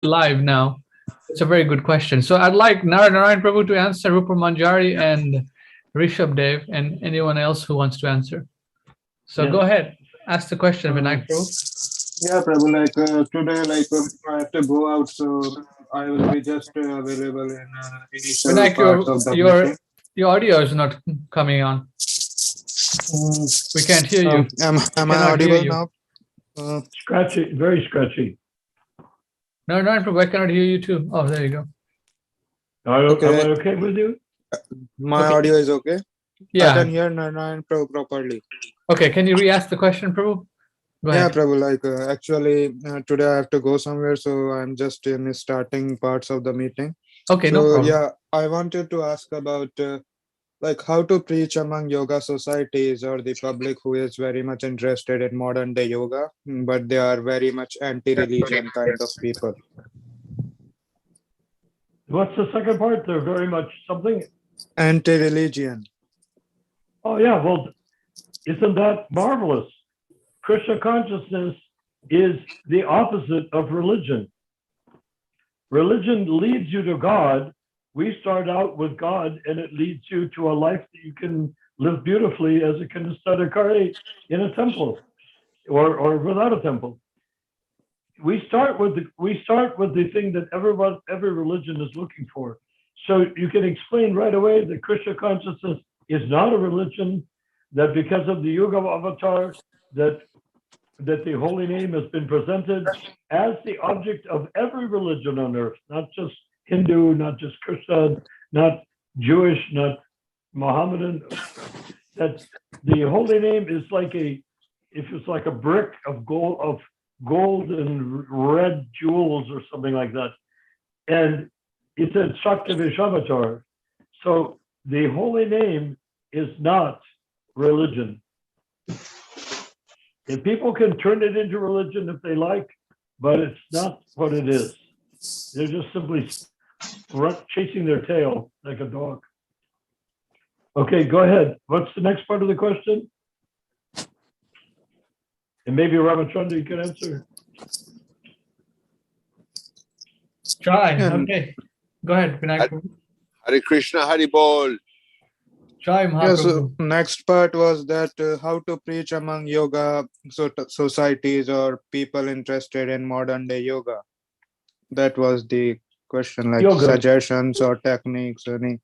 live now. It's a very good question. So I'd like Narayan Prabhu to answer, Rupam Manjari and Rishabh Dev, and anyone else who wants to answer. So Yes. go ahead, ask the question, Uh, Vinayak Prabhu. yeah, Prabhu, today, I have to go out, so I will be just available in initial Vinayak, parts of the meeting. your audio is not coming on. Mm, We can't hear you. We Am I cannot hear audible you. now? Scratchy, very scratchy. Narayan Prabhu, I cannot hear you too. Oh, there you go. Am I Okay, okay with you? my Okay. audio is okay. I Yeah. can hear Narayan properly. Okay. Can you re-ask the question, Prabhu? Go Yeah, ahead. Prabhu, actually today I have to go somewhere, so I'm just in the starting parts of the meeting. Okay, no So problem. yeah, I wanted to ask about how to preach among yoga societies or the public who is very much interested in modern day yoga, but they are very much anti-religion kind of people. What's the second part? They're very much something. Anti-religion. Oh yeah, well, isn't that marvelous? Krishna consciousness is the opposite of religion. Religion leads you to God. We start out with God, and it leads you to a life that you can live beautifully as a Kanistadakari in a temple or without a temple. We start with the thing that every religion is looking for. So you can explain right away that Krishna consciousness is not a religion, that because of the Yuga avatar, that the holy name has been presented as the object of every religion on earth, not just Hindu, not just Christian, not Jewish, not Mohammedan. That the holy name is if it's like a brick of gold and red jewels or something like that. And it's a Shakti Vishavatar. So the holy name is not religion. And people can turn it into religion if they like, but it's not what it is. They're just simply chasing their tail like a dog. Okay, go ahead. What's the next part of the question? And maybe Ramachandra, you can answer. Try. Yeah, Okay. Go ahead, Vinayak Prabhu. Hare Krishna, Hare Bol. Try, yeah, so Mahaprabhu. next part was that how to preach among yoga societies or people interested in modern day yoga. That was the question, Yoga. suggestions or techniques, any.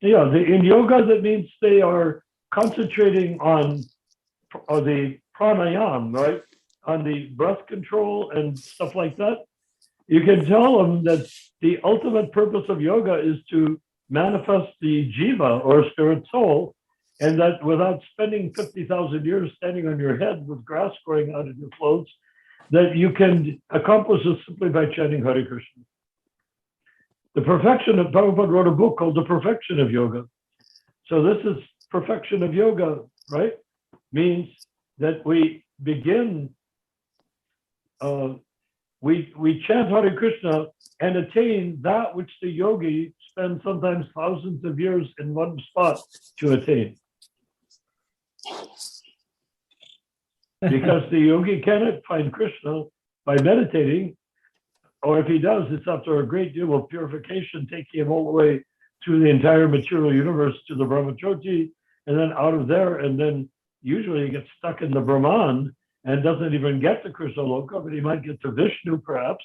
Yeah, in yoga, that means they are concentrating on the pranayam, right? On the breath control and stuff like that. You can tell them that the ultimate purpose of yoga is to manifest the jiva or spirit soul, and that without spending 50,000 years standing on your head with grass growing out of your clothes, that you can accomplish this simply by chanting Hare Krishna. The perfection of Prabhupada wrote a book called The Perfection of Yoga. So this is perfection of yoga, right? Means that we begin, we chant Hare Krishna and attain that which the yogi spends sometimes thousands of years in one spot to attain. Because the yogi cannot find Krishna by meditating, or if he does, it's after a great deal of purification, taking him all the way through the entire material universe to the Brahmajyoti, and then out of there, and then usually he gets stuck in the Brahman and doesn't even get to Krishna Loka, but he might get to Vishnu perhaps.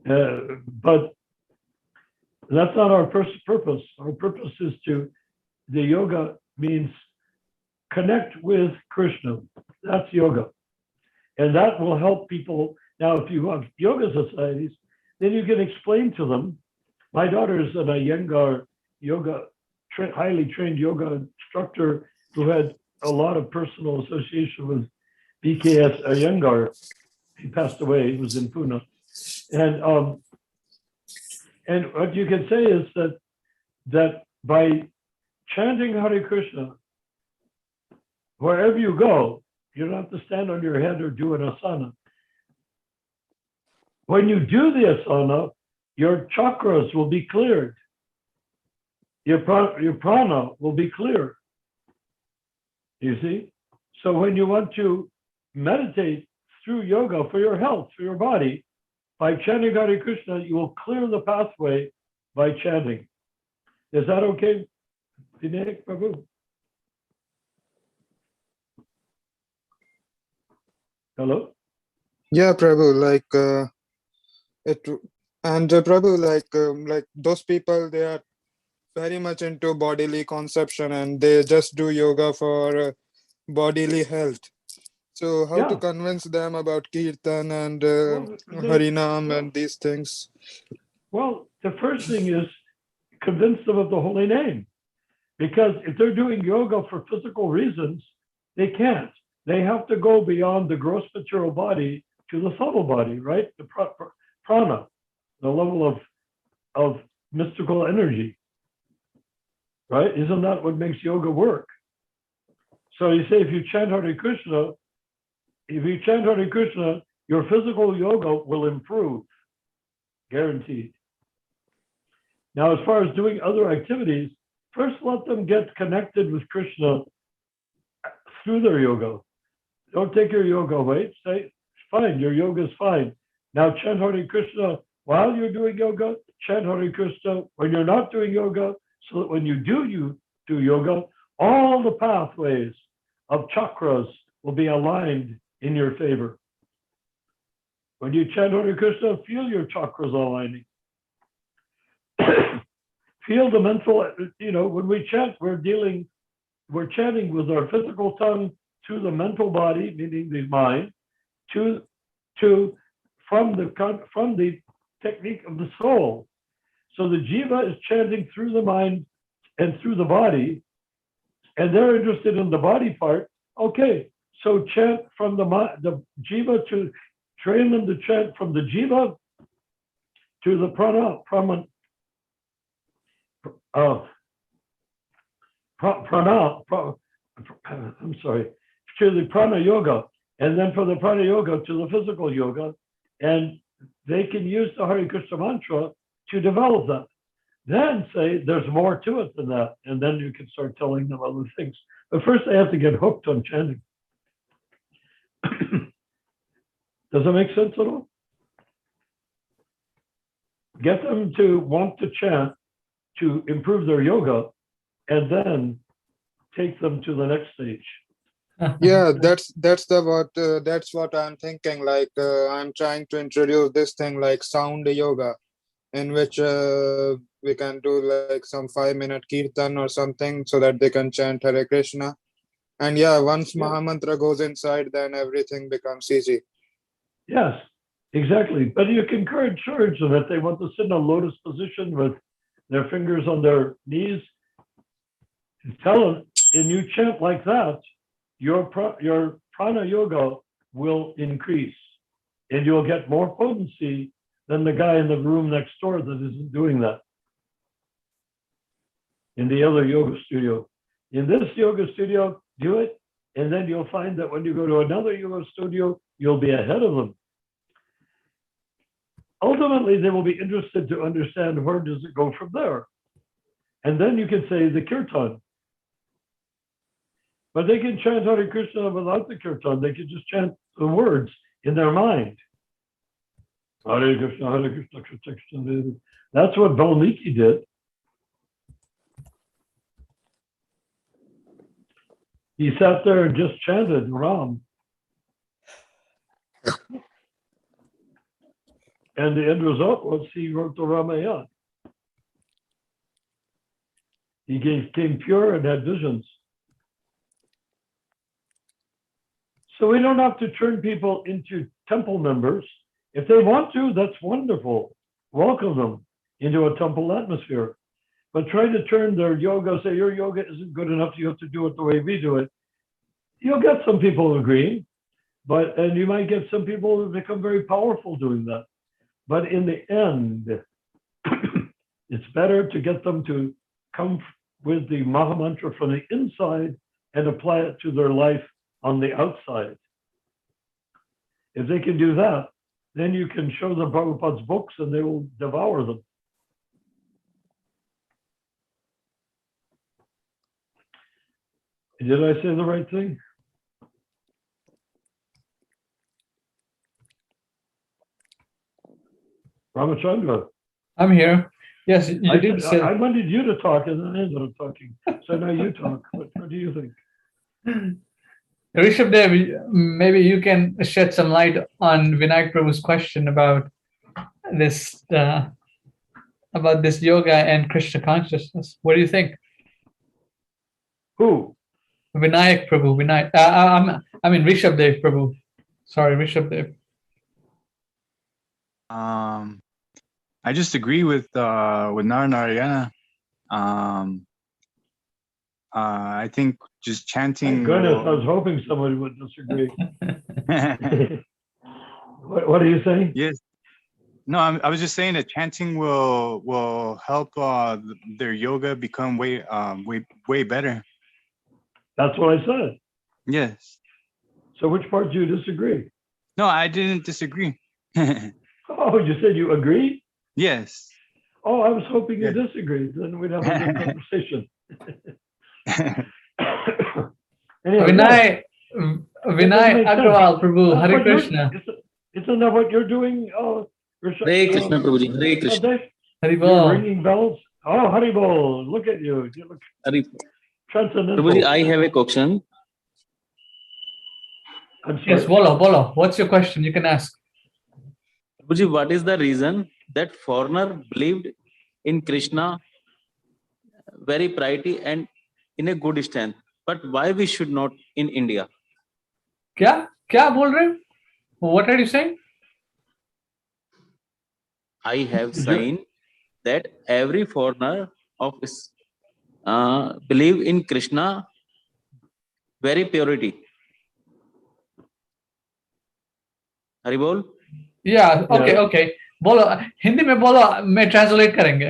But that's not our purpose. Our purpose is the yoga means connect with Krishna. That's yoga. And that will help people. Now, if you have yoga societies, then you can explain to them. My daughter's an Iyengar yoga, highly trained yoga instructor who had a lot of personal association with BKS Iyengar. He passed away. He was in Pune. And what you can say is that by chanting Hare Krishna, wherever you go, you don't have to stand on your head or do an asana. When you do the asana, your chakras will be cleared. Your prana will be clear. You see? So when you want to meditate through yoga for your health, for your body, by chanting Hare Krishna, you will clear the pathway by chanting. Is that okay, Vinayak Prabhu? Hello? Yeah, Prabhu, it and Prabhu, like those people, they are very much into bodily conception and they just do yoga for bodily health. So how to Yeah. convince them about kirtan and Well, harinam and these things? well, the first thing is convince them of the holy name. Because if they're doing yoga for physical reasons, they can't. They have to go beyond the gross material body to the subtle body, right? The prana, the level of mystical energy, right? Isn't that what makes yoga work? So you say if you chant Hare Krishna, your physical yoga will improve, guaranteed. Now, as far as doing other activities, first let them get connected with Krishna through their yoga. Don't take your yoga away. Say, fine, your yoga is fine. Now chant Hare Krishna while you're doing yoga, chant Hare Krishna when you're not doing yoga, so that when you do yoga, all the pathways of chakras will be aligned in your favor. When you chant Hare Krishna, feel your chakras aligning. Feel the mental, when we chant, we're chanting with our physical tongue to the mental body, meaning the mind, from the technique of the soul. So the jiva is chanting through the mind and through the body, and they're interested in the body part. Okay, so chant from the jiva to train them to chant from the jiva to the prana. I'm sorry, to the prana yoga, and then from the prana yoga to the physical yoga, and they can use the Hare Krishna mantra to develop that. Then say there's more to it than that, and then you can start telling them other things. But first they have to get hooked on chanting. Does that make sense at all? Get them to want to chant to improve their yoga, and then take them to the next stage. Yeah, that's what I'm thinking. I'm trying to introduce this thing like sound yoga, in which we can do like some 5-minute kirtan or something, so that they can chant Hare Krishna. And yeah, once Mahamantra goes inside, then everything becomes easy. Yes, exactly. But you can encourage them if they want to sit in a lotus position with their fingers on their knees. Tell them, and you chant like that, your prana yoga will increase, and you'll get more potency than the guy in the room next door that isn't doing that in the other yoga studio. In this yoga studio, do it, and then you'll find that when you go to another yoga studio, you'll be ahead of them. Ultimately, they will be interested to understand where does it go from there. And then you can say the kirtan. But they can chant Hare Krishna without the kirtan. They can just chant the words in their mind. Hare Krishna, Hare Krishna, Krishna Krishna. That's what Valmiki did. He sat there and just chanted Ram. And the end result was he wrote the Ramayana. He became pure and had visions. So we don't have to turn people into temple members. If they want to, that's wonderful. Welcome them into a temple atmosphere. But try to turn their yoga, say your yoga isn't good enough, you have to do it the way we do it. You'll get some people agreeing, and you might get some people who become very powerful doing that. But in the end, it's better to get them to come with the Mahamantra from the inside and apply it to their life on the outside. If they can do that, then you can show them Prabhupada's books and they will devour them. Did I say the right thing? Ramachandra. I'm here. Yes, you did say. I wanted you to talk and then I ended up talking. So now you talk. What do you think? Rishabh, maybe you can shed some light on Vinayak Prabhu's question about this yoga and Krishna consciousness. What do you think? Who? Vinayak Prabhu, I mean Rishabh Dev Prabhu. Sorry, Rishabh Dev. I just agree with Narayana. I think just chanting. Thank goodness, I was hoping somebody would disagree. What are you saying? Yes. No, I was just saying that chanting will help their yoga become way better. That's what I said. Yes. So which part do you disagree? No, I didn't disagree. Oh, you said you agree? Yes. Oh, I was hoping you disagreed. Then we'd have a good conversation. Anyway, Vinay Agrawal Prabhu, Hare Krishna. Isn't that what you're doing? Oh, Hare Krishna, Prabhuji. Hare Krishna. You're ringing bells. Oh, Haribol, look at you. You look transcendental. Prabhuji, I have a question. Yes, bolo. What's your question? You can ask. Prabhuji, what is the reason that foreigner believed in Krishna very piety and in a good stand, but why we should not in India? Kya bol rahe? What are you saying? I have seen that every foreigner of believe in Krishna very purity. Haribol? Yeah, okay. बोलो हिंदी में बोलो, मैं translate करेंगे.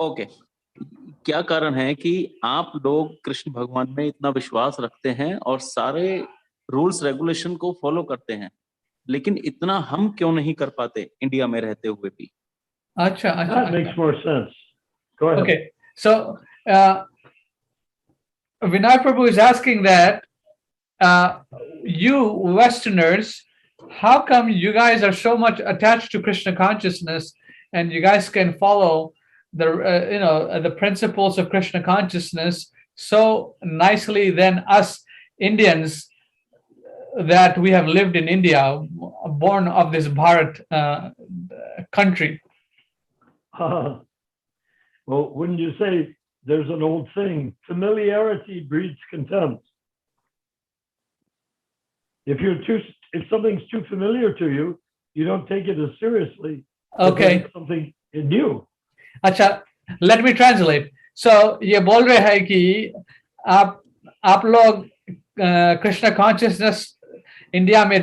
Okay. क्या कारण है कि आप लोग कृष्ण भगवान में इतना विश्वास रखते हैं और सारे रूल्स रेगुलेशन को फॉलो करते हैं, लेकिन इतना हम क्यों नहीं कर पाते इंडिया में रहते हुए भी? अच्छा. That makes more sense. Go ahead. Okay, so Vinay Prabhu is asking that you Westerners, how come you guys are so much attached to Krishna consciousness and you guys can follow the principles of Krishna consciousness so nicely than us Indians that we have lived in India, born of this Bharat country? Well, wouldn't you say there's an old saying, familiarity breeds contempt? If something's too familiar to you, you don't take it as seriously. Okay. As something new. अच्छा, let me translate. So ये बोल रहे हैं कि आप लोग Krishna consciousness India में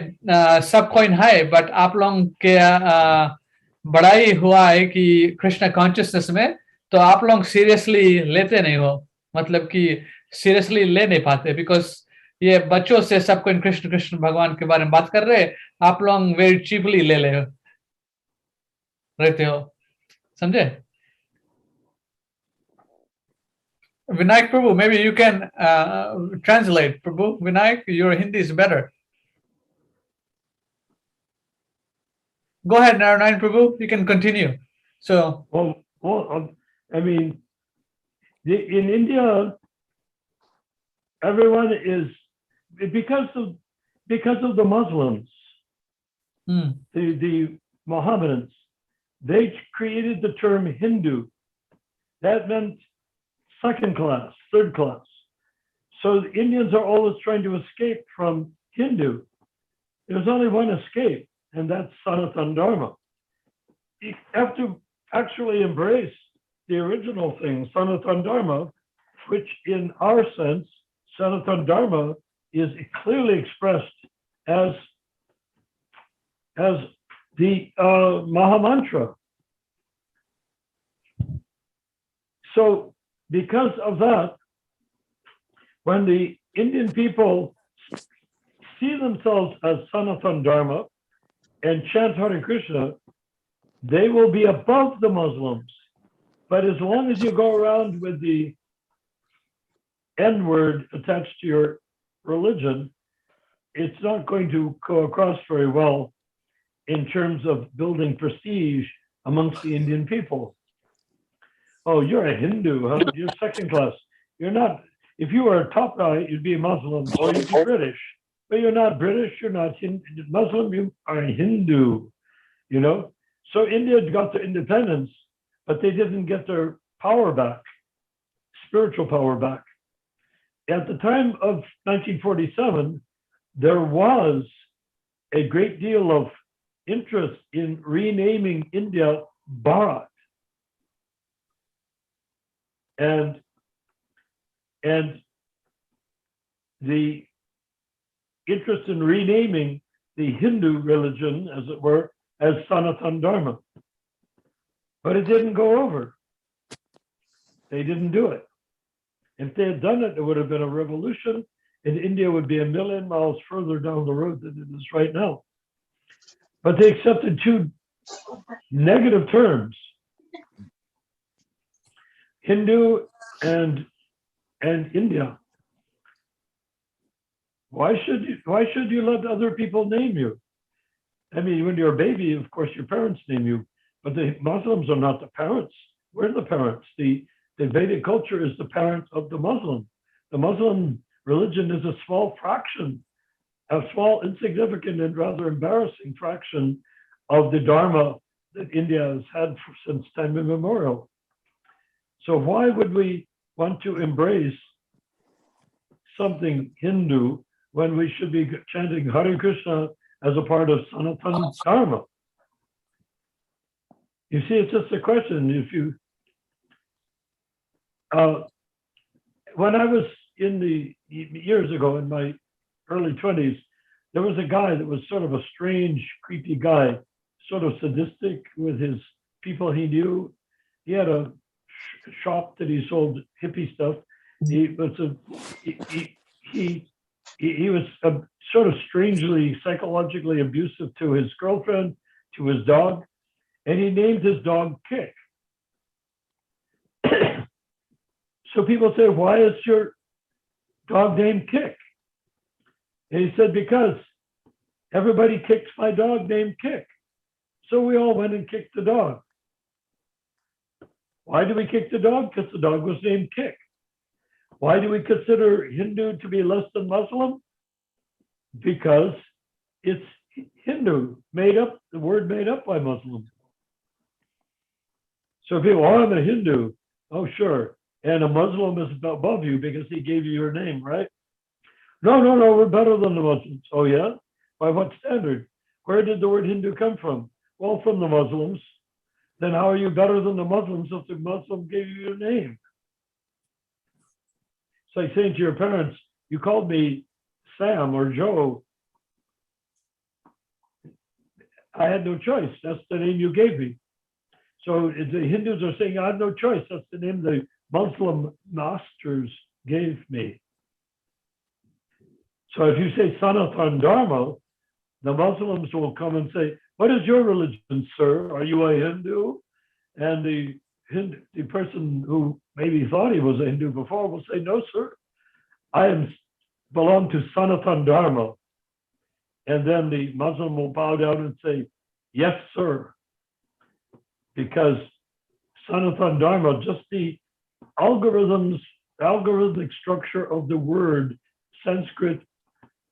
सब कोई है, बट आप लोग के बड़ाई हुआ है कि कृष्ण कॉन्शियसनेस में तो आप लोग सीरियसली लेते नहीं हो, मतलब कि सीरियसली ले नहीं पाते, बिकॉज ये बच्चों से सब कोई कृष्ण कृष्ण भगवान के बारे में बात कर रहे, आप लोग वेरी चीपली ले रहते हो, समझे? Vinayak Prabhu, maybe you can translate. Prabhu, Vinayak, your Hindi is better. Go ahead, Narayan Prabhu, you can continue. So, I mean, in India, everyone is, because of the Muslims, the Mohammedans, they created the term Hindu. That meant second class, third class. So the Indians are always trying to escape from Hindu. There's only one escape, and that's Sanatana Dharma. You have to actually embrace the original thing, Sanatana Dharma, which in our sense, Sanatana Dharma is clearly expressed as the Mahamantra. So because of that, when the Indian people see themselves as Sanatana Dharma and chant Hare Krishna, they will be above the Muslims. But as long as you go around with the N word attached to your religion, it's not going to go across very well in terms of building prestige amongst the Indian people. Oh, you're a Hindu, huh? You're second class. You're not. If you were a top guy, you'd be a Muslim or you'd be British. But you're not British, you're not Muslim, you are a Hindu, you know? So India got their independence, but they didn't get their power back, spiritual power back. At the time of 1947, there was a great deal of interest in renaming India Bharat. And the interest in renaming the Hindu religion, as it were, as Sanatana Dharma. But it didn't go over. They didn't do it. If they had done it, it would have been a revolution, and India would be 1,000,000 miles further down the road than it is right now. But they accepted two negative terms, Hindu and India. Why should you let other people name you? I mean, when you're a baby, of course, your parents name you, but the Muslims are not the parents. We're the parents. The Vedic culture is the parent of the Muslim. The Muslim religion is a small fraction, a small, insignificant, and rather embarrassing fraction of the Dharma that India has had since time immemorial. So why would we want to embrace something Hindu when we should be chanting Hare Krishna as a part of Sanatana Dharma? You see, it's just a question. If you, when I was in the years ago in my early 20s, there was a guy that was sort of a strange, creepy guy, sort of sadistic with his people he knew. He had a shop that he sold hippie stuff. He was sort of strangely psychologically abusive to his girlfriend, to his dog, and he named his dog Kick. So people say, why is your dog named Kick? And he said, because everybody kicks my dog named Kick. So we all went and kicked the dog. Why do we kick the dog? Because the dog was named Kick. Why do we consider Hindu to be less than Muslim? Because it's Hindu, made up, the word made up by Muslims. So people, oh, I'm a Hindu. Oh, sure. And a Muslim is above you because he gave you your name, right? No, we're better than the Muslims. Oh, yeah? By what standard? Where did the word Hindu come from? Well, from the Muslims. Then how are you better than the Muslims if the Muslim gave you your name? It's like saying to your parents, you called me Sam or Joe. I had no choice. That's the name you gave me. So the Hindus are saying, I have no choice. That's the name the Muslim masters gave me. So if you say Sanatana Dharma, the Muslims will come and say, what is your religion, sir? Are you a Hindu? And the person who maybe thought he was a Hindu before will say, no, sir. I belong to Sanatana Dharma. And then the Muslim will bow down and say, yes, sir. Because Sanatana Dharma, just the algorithmic structure of the word, Sanskrit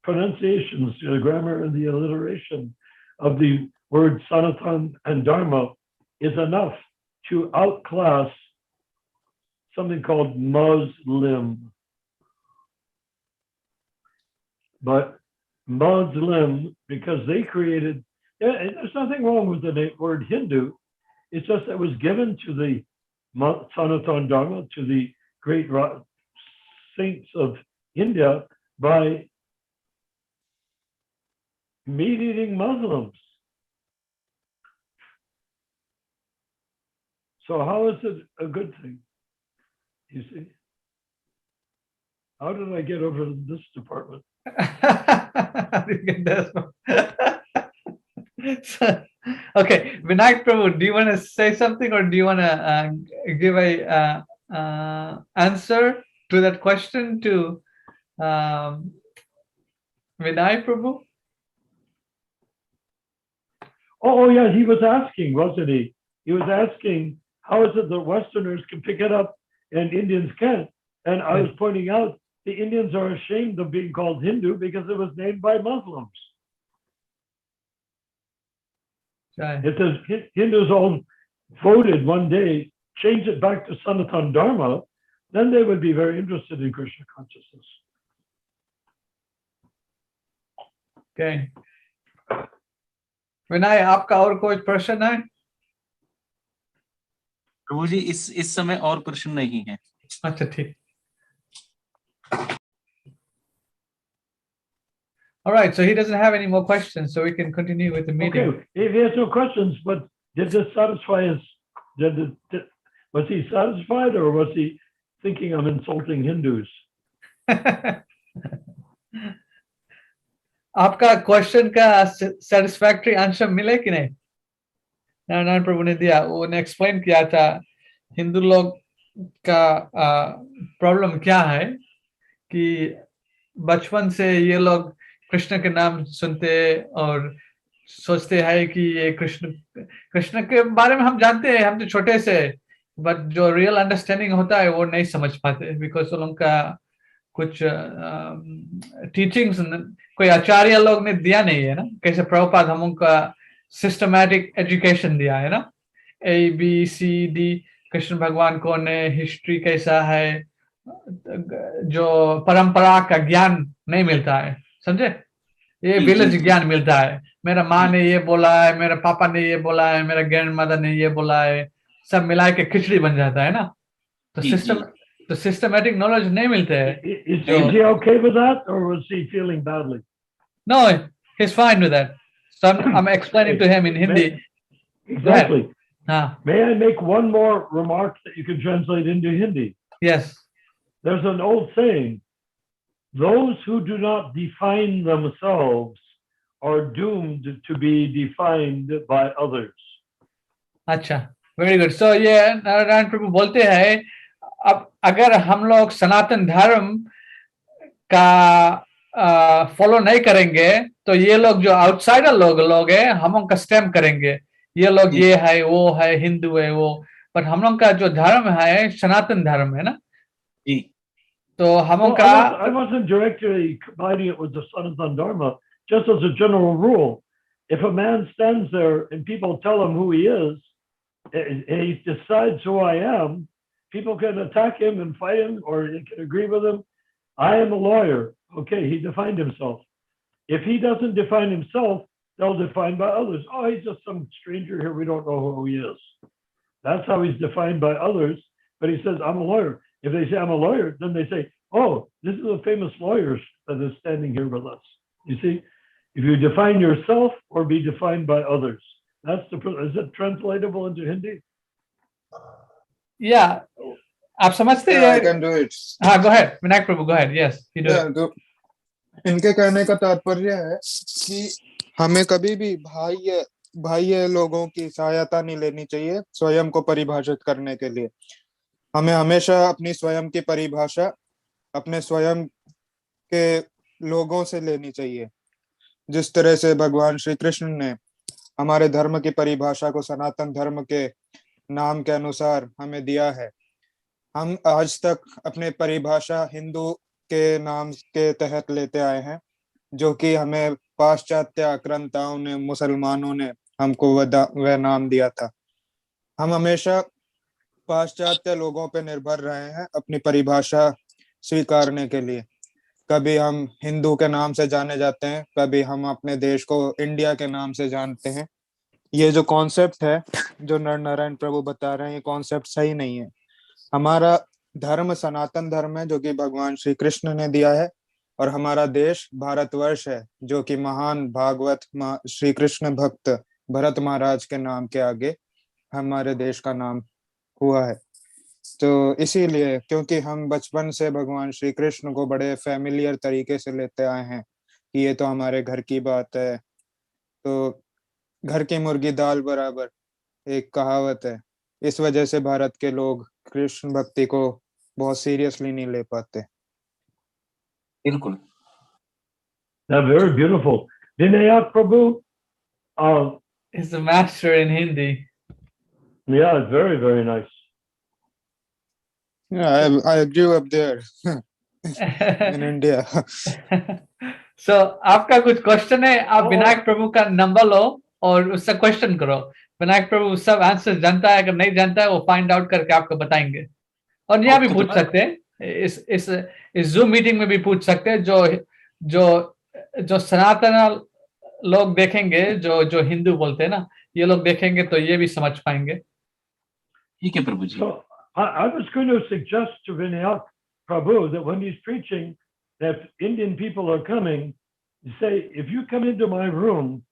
pronunciations, the grammar and the alliteration of the word Sanatana and Dharma is enough to outclass something called Muslim. But Muslim, because they created, there's nothing wrong with the word Hindu. It's just that it was given to the Sanatana Dharma, to the great saints of India by meat-eating Muslims. So how is it a good thing? You see? How did I get over this department? Okay, Vinayak Prabhu, do you want to say something, or do you want to give a answer to that question to Vinay Prabhu? Oh yeah, he was asking, wasn't he? he was asking, how is it that Westerners can pick it up and Indians can't? And I was pointing out the Indians are ashamed of being called Hindu because it was named by Muslims. Right. It says Hindus all voted one day, change it back to Sanatana Dharma, then they would be very interested in Krishna consciousness. Okay. विनय, आपका और कोई प्रश्न है? प्रभु जी इस समय और प्रश्न नहीं है। अच्छा, ठीक। All right, so he doesn't have any more questions, so we can continue with the meeting. Okay, if he has no questions, but did this satisfy his? Was he satisfied, or was he thinking I'm insulting Hindus? आपका question का satisfactory answer मिले कि नहीं? नारायण प्रभु ने दिया, उन्हें explain किया था हिंदू लोग का प्रॉब्लम क्या है कि बचपन से ये लोग कृष्ण के नाम सुनते और सोचते हैं कि ये कृष्ण के बारे में हम जानते हैं, हम तो छोटे से, बट जो रियल अंडरस्टैंडिंग होता है वो नहीं समझ पाते, बिकॉज उनका कुछ टीचिंग्स कोई आचार्य लोग ने दिया नहीं है ना, कैसे प्रभुपाद हम उनका सिस्टमैटिक एजुकेशन दिया है ना, ABCD कृष्ण भगवान कौन है, हिस्ट्री कैसा है, जो परंपरा का ज्ञान नहीं मिलता है, समझे? ये विलेज ज्ञान मिलता है, मेरा माँ ने ये बोला है, मेरा पापा ने ये बोला है, मेरा ग्रैंड मदर ने ये बोला है, सब मिला के खिचड़ी बन जाता है ना, तो systematic knowledge नहीं मिलते हैं। Is he okay with that, or was he feeling badly? No, he's fine with that. So I'm explaining to him in Hindi. Exactly. Ah. May I make one more remark that you can translate into Hindi? Yes. There's an old saying, those who do not define themselves are doomed to be defined by others. अच्छा, very good. So ये नारायण प्रभु बोलते हैं, अब अगर हम लोग सनातन धर्म का फॉलो नहीं करेंगे तो ये लोग जो आउटसाइडर लोग हैं, हम उनका स्टैम्प करेंगे, ये लोग ये है, वो है, हिंदू है वो, पर हम लोग का जो धर्म है सनातन धर्म है ना जी, तो हम उनका I wasn't directly combining it with the Sanatana Dharma, just as a general rule. If a man stands there and people tell him who he is, and he decides who I am, people can attack him and fight him, or they can agree with him. I am a lawyer. Okay, he defined himself. If he doesn't define himself, they'll define by others. Oh, he's just some stranger here. We don't know who he is. That's how he's defined by others. But he says, I'm a lawyer. If they say I'm a lawyer, then they say, oh, this is a famous lawyer that is standing here with us. You see, if you define yourself or be defined by others, that's the. Is it translatable into Hindi? Yeah. आप समझते हैं? I can do it. हाँ, go ahead. Vinayak Prabhu, go ahead. Yes, you do. Yeah, तो इनके कहने का तात्पर्य है कि हमें कभी भी बाह्य लोगों की सहायता नहीं लेनी चाहिए स्वयं को परिभाषित करने के लिए। हमें हमेशा अपनी स्वयं की परिभाषा अपने स्वयं के लोगों से लेनी चाहिए। जिस तरह से भगवान श्री कृष्ण ने हमारे धर्म की परिभाषा को सनातन धर्म के नाम के अनुसार हमें दिया है, हम आज तक अपने परिभाषा हिंदू के नाम के तहत लेते आए हैं, जो कि हमें पाश्चात्य आक्रांताओं ने, मुसलमानों ने हमको वह नाम दिया था। हम हमेशा पाश्चात्य लोगों पे निर्भर रहे हैं अपनी परिभाषा स्वीकारने के लिए। कभी हम हिंदू के नाम से जाने जाते हैं, कभी हम अपने देश को इंडिया के नाम से जानते हैं। ये जो कॉन्सेप्ट है जो नारायण प्रभु बता रहे हैं, ये कॉन्सेप्ट सही नहीं है। हमारा धर्म सनातन धर्म है जो कि भगवान श्री कृष्ण ने दिया है, और हमारा देश भारतवर्ष है जो कि महान भागवत श्री कृष्ण भक्त भरत महाराज के नाम के आगे हमारे देश का नाम हुआ है। तो इसीलिए, क्योंकि हम बचपन से भगवान श्री कृष्ण को बड़े फैमिलियर तरीके से लेते आए हैं कि ये तो हमारे घर की बात है, तो घर की मुर्गी दाल बराबर एक कहावत है। इस वजह से भारत के लोग कृष्ण भक्ति को बहुत सीरियसली नहीं ले पाते। बिल्कुल। That's very beautiful. Vinayak Prabhu is the master in Hindi. Yeah, it's very, very nice. Yeah, I grew up there in India. So आपका कुछ क्वेश्चन है, आप Oh. विनायक प्रभु का नंबर लो और उससे क्वेश्चन करो. विनायक प्रभु सब आंसर जानता है, अगर नहीं जानता है वो फाइंड आउट करके आपको बताएंगे. और यहाँ भी Okay. पूछ सकते हैं, इस जूम मीटिंग में भी पूछ सकते हैं. जो जो जो सनातन लोग देखेंगे, जो हिंदू बोलते हैं ना, ये लोग देखेंगे तो ये भी समझ पाएंगे. ठीक है प्रभु जी. So I was going to suggest to Vinayak Prabhu that when he's preaching, that Indian people are coming, you say, if you come into my room,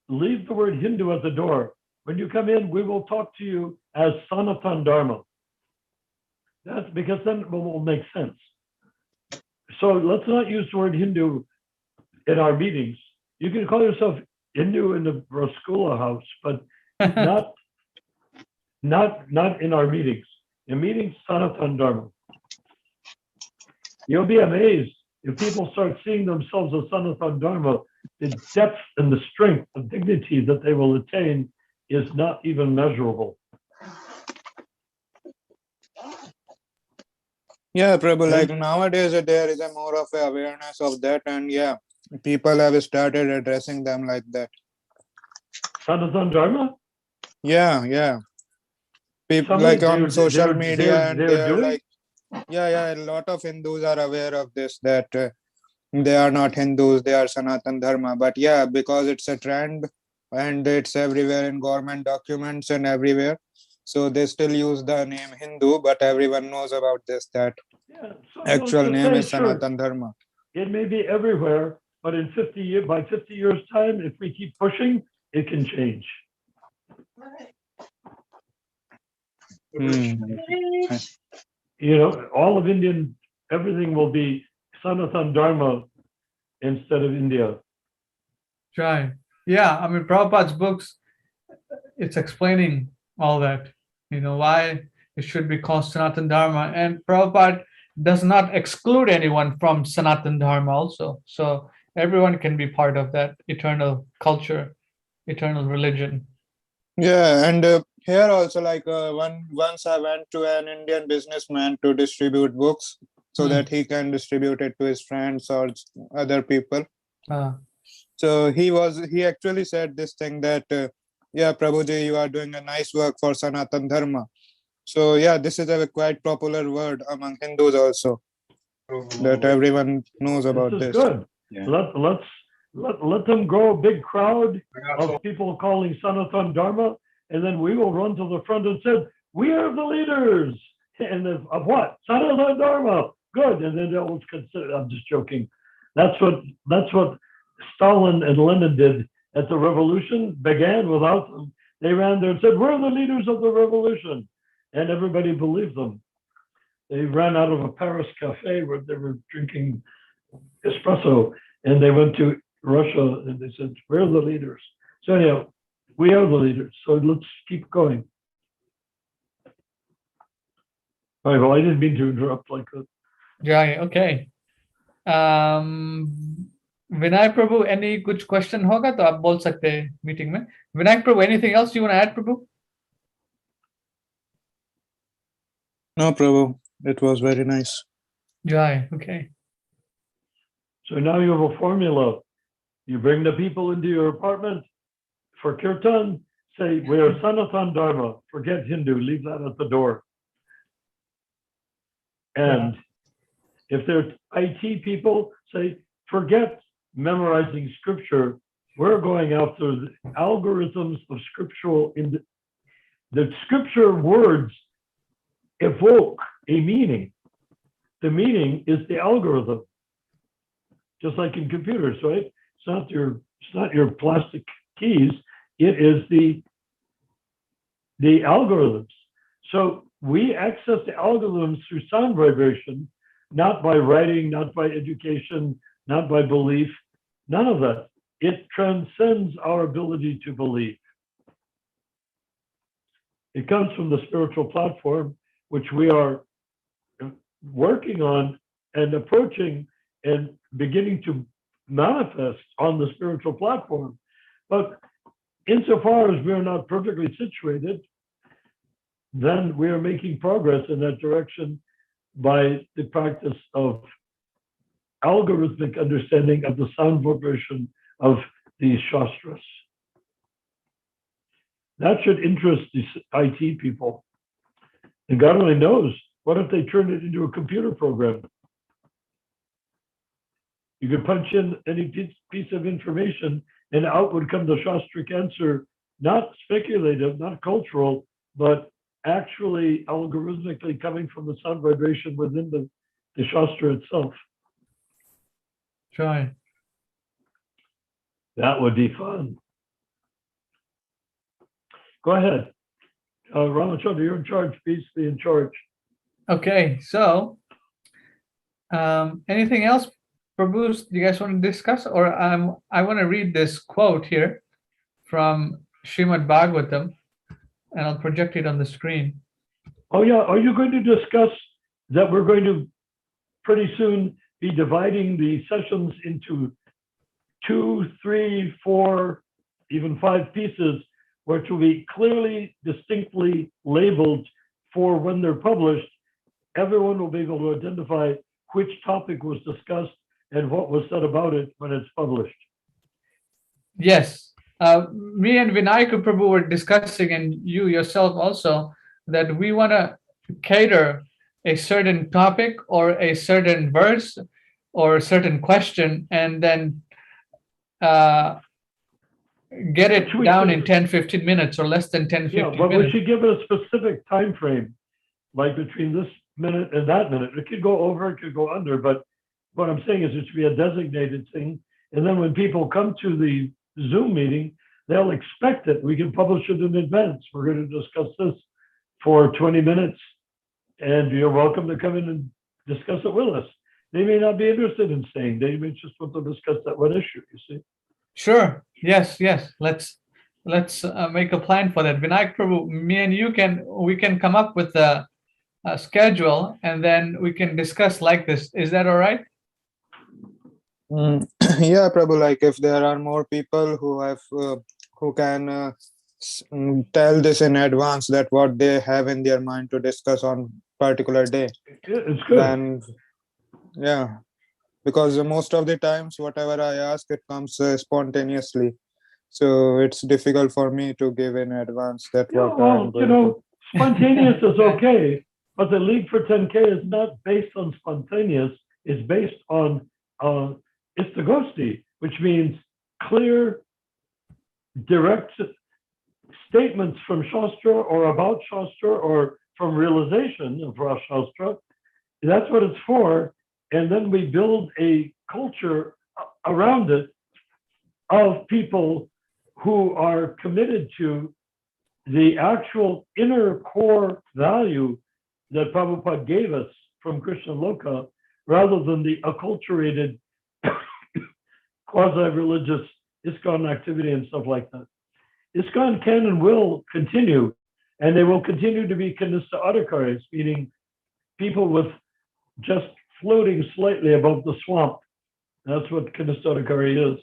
leave the word Hindu at the door. When you come in, we will talk to you as Sanatan Dharma. That's because then it will make sense. So let's not use the word Hindu in our meetings. You can call yourself Hindu in the Raskula house, but not in our meetings. In meetings, Sanatan Dharma. You'll be amazed if people start seeing themselves as Sanatan Dharma, the depth and the strength of dignity that they will attain is not even measurable. Yeah, Prabhu, like nowadays there is a more of a awareness of that, and yeah, people have started addressing them like that. Sanatan Dharma? Yeah. People Somebody- like on social media, and they're they're doing? like, yeah, a lot of Hindus are aware of this, that they are not Hindus, they are Sanatan Dharma. But yeah, because it's a trend and it's everywhere in government documents and everywhere, so they still use the name Hindu, but everyone knows about this, that Yeah, so actual let's name say, is Sanatan Dharma. It may be everywhere, but in 50 years, by 50 years' time, if we keep pushing, it can change. You know, all of Indian, everything will be Sanatan Dharma instead of India. Right. Yeah, I mean, Prabhupada's books, it's explaining all that, why it should be called Sanatan Dharma. And Prabhupada does not exclude anyone from Sanatan Dharma also. So everyone can be part of that eternal culture, eternal religion. Yeah, and here also, like once I went to an Indian businessman to distribute books so that he can distribute it to his friends or other people. So he actually said this thing that, yeah, Prabhuji, you are doing a nice work for Sanatan Dharma. So yeah, this is a quite popular word among Hindus also, that everyone knows about This is this. good. Yeah. Let them grow a big crowd of people calling Sanatan Dharma, and then we will run to the front and say, we are the leaders. And then, of what? Sanatan Dharma. Good. And then they'll consider, I'm just joking. That's what Stalin and Lenin did at the revolution, began without them. They ran there and said, we're the leaders of the revolution. And everybody believed them. They ran out of a Paris cafe where they were drinking espresso, and they went to Russia and they said, we're the leaders. So anyhow, we are the leaders. So let's keep going. All right, well, I didn't mean to interrupt like that. Yeah, okay. Vinay Prabhu, any कुछ question होगा तो आप बोल सकते हैं meeting में. Vinay Prabhu, anything else you want to add, Prabhu? No, Prabhu, it was very nice. Jai, okay. So now you have a formula. You bring the people into your apartment for kirtan, say, we are Sanatan Dharma, forget Hindu, leave that at the door. And if they're IT people, say, forget memorizing scripture. We're going after the algorithms of scriptural, the scripture words evoke a meaning. The meaning is the algorithm. Just like in computers, right? It's not your plastic keys, it is the algorithms. So we access the algorithms through sound vibration, not by writing, not by education, not by belief, none of that. It transcends our ability to believe. It comes from the spiritual platform, which we are working on and approaching and beginning to manifest on the spiritual platform. But insofar as we're not perfectly situated, then we are making progress in that direction by the practice of algorithmic understanding of the sound vibration of these shastras. That should interest these IT people. And God only knows, what if they turn it into a computer program? You could punch in any piece of information and out would come the shastric answer, not speculative, not cultural, but actually algorithmically coming from the sound vibration within the shastra itself. Sure. That would be fun. Go ahead. Ramachandra, you're in charge. Please be in charge. Okay, so anything else, Prabhu, do you guys want to discuss? Or I want to read this quote here from Srimad Bhagavatam, and I'll project it on the screen. Oh yeah, are you going to discuss that we're going to pretty soon be dividing the sessions into 2, 3, 4, even 5 pieces, which will be clearly, distinctly labeled for when they're published? Everyone will be able to identify which topic was discussed and what was said about it when it's published. Yes, me and Vinayaka Prabhu were discussing, and you yourself also, that we want to cater a certain topic or a certain verse or a certain question, and then get it down in 10-15 minutes or less than 10-15 Yeah, but we minutes. should give it a specific time frame, like between this minute and that minute. It could go over, it could go under, but what I'm saying is it should be a designated thing. And then when people come to the Zoom meeting, they'll expect it. We can publish it in advance. We're going to discuss this for 20 minutes, and you're welcome to come in and discuss it with us. They may not be interested in staying. They may just want to discuss that one issue, you see. Sure. Yes. Let's make a plan for that. Vinayak Prabhu, me and you we can come up with a schedule, and then we can discuss like this. Is that all right? Yeah, Prabhu, like if there are more people who have who can tell this in advance, that what they have in their mind to discuss on particular day, It's good. then yeah, because most of the times whatever I ask, it comes spontaneously, so it's difficult for me to give in advance that Yeah, what well, I'm going to. spontaneous is okay, but the League for 10K is not based on spontaneous. It's based on Istagosthi, which means clear, direct statements from Shastra or about Shastra or from realization of Rash Shastra. That's what it's for. And then we build a culture around it of people who are committed to the actual inner core value that Prabhupada gave us from Krishna Loka, rather than the acculturated quasi-religious ISKCON activity and stuff like that. ISKCON can and will continue, and they will continue to be kanistha adhikaris, meaning people with just floating slightly above the swamp. That's what kanistha adhikari is.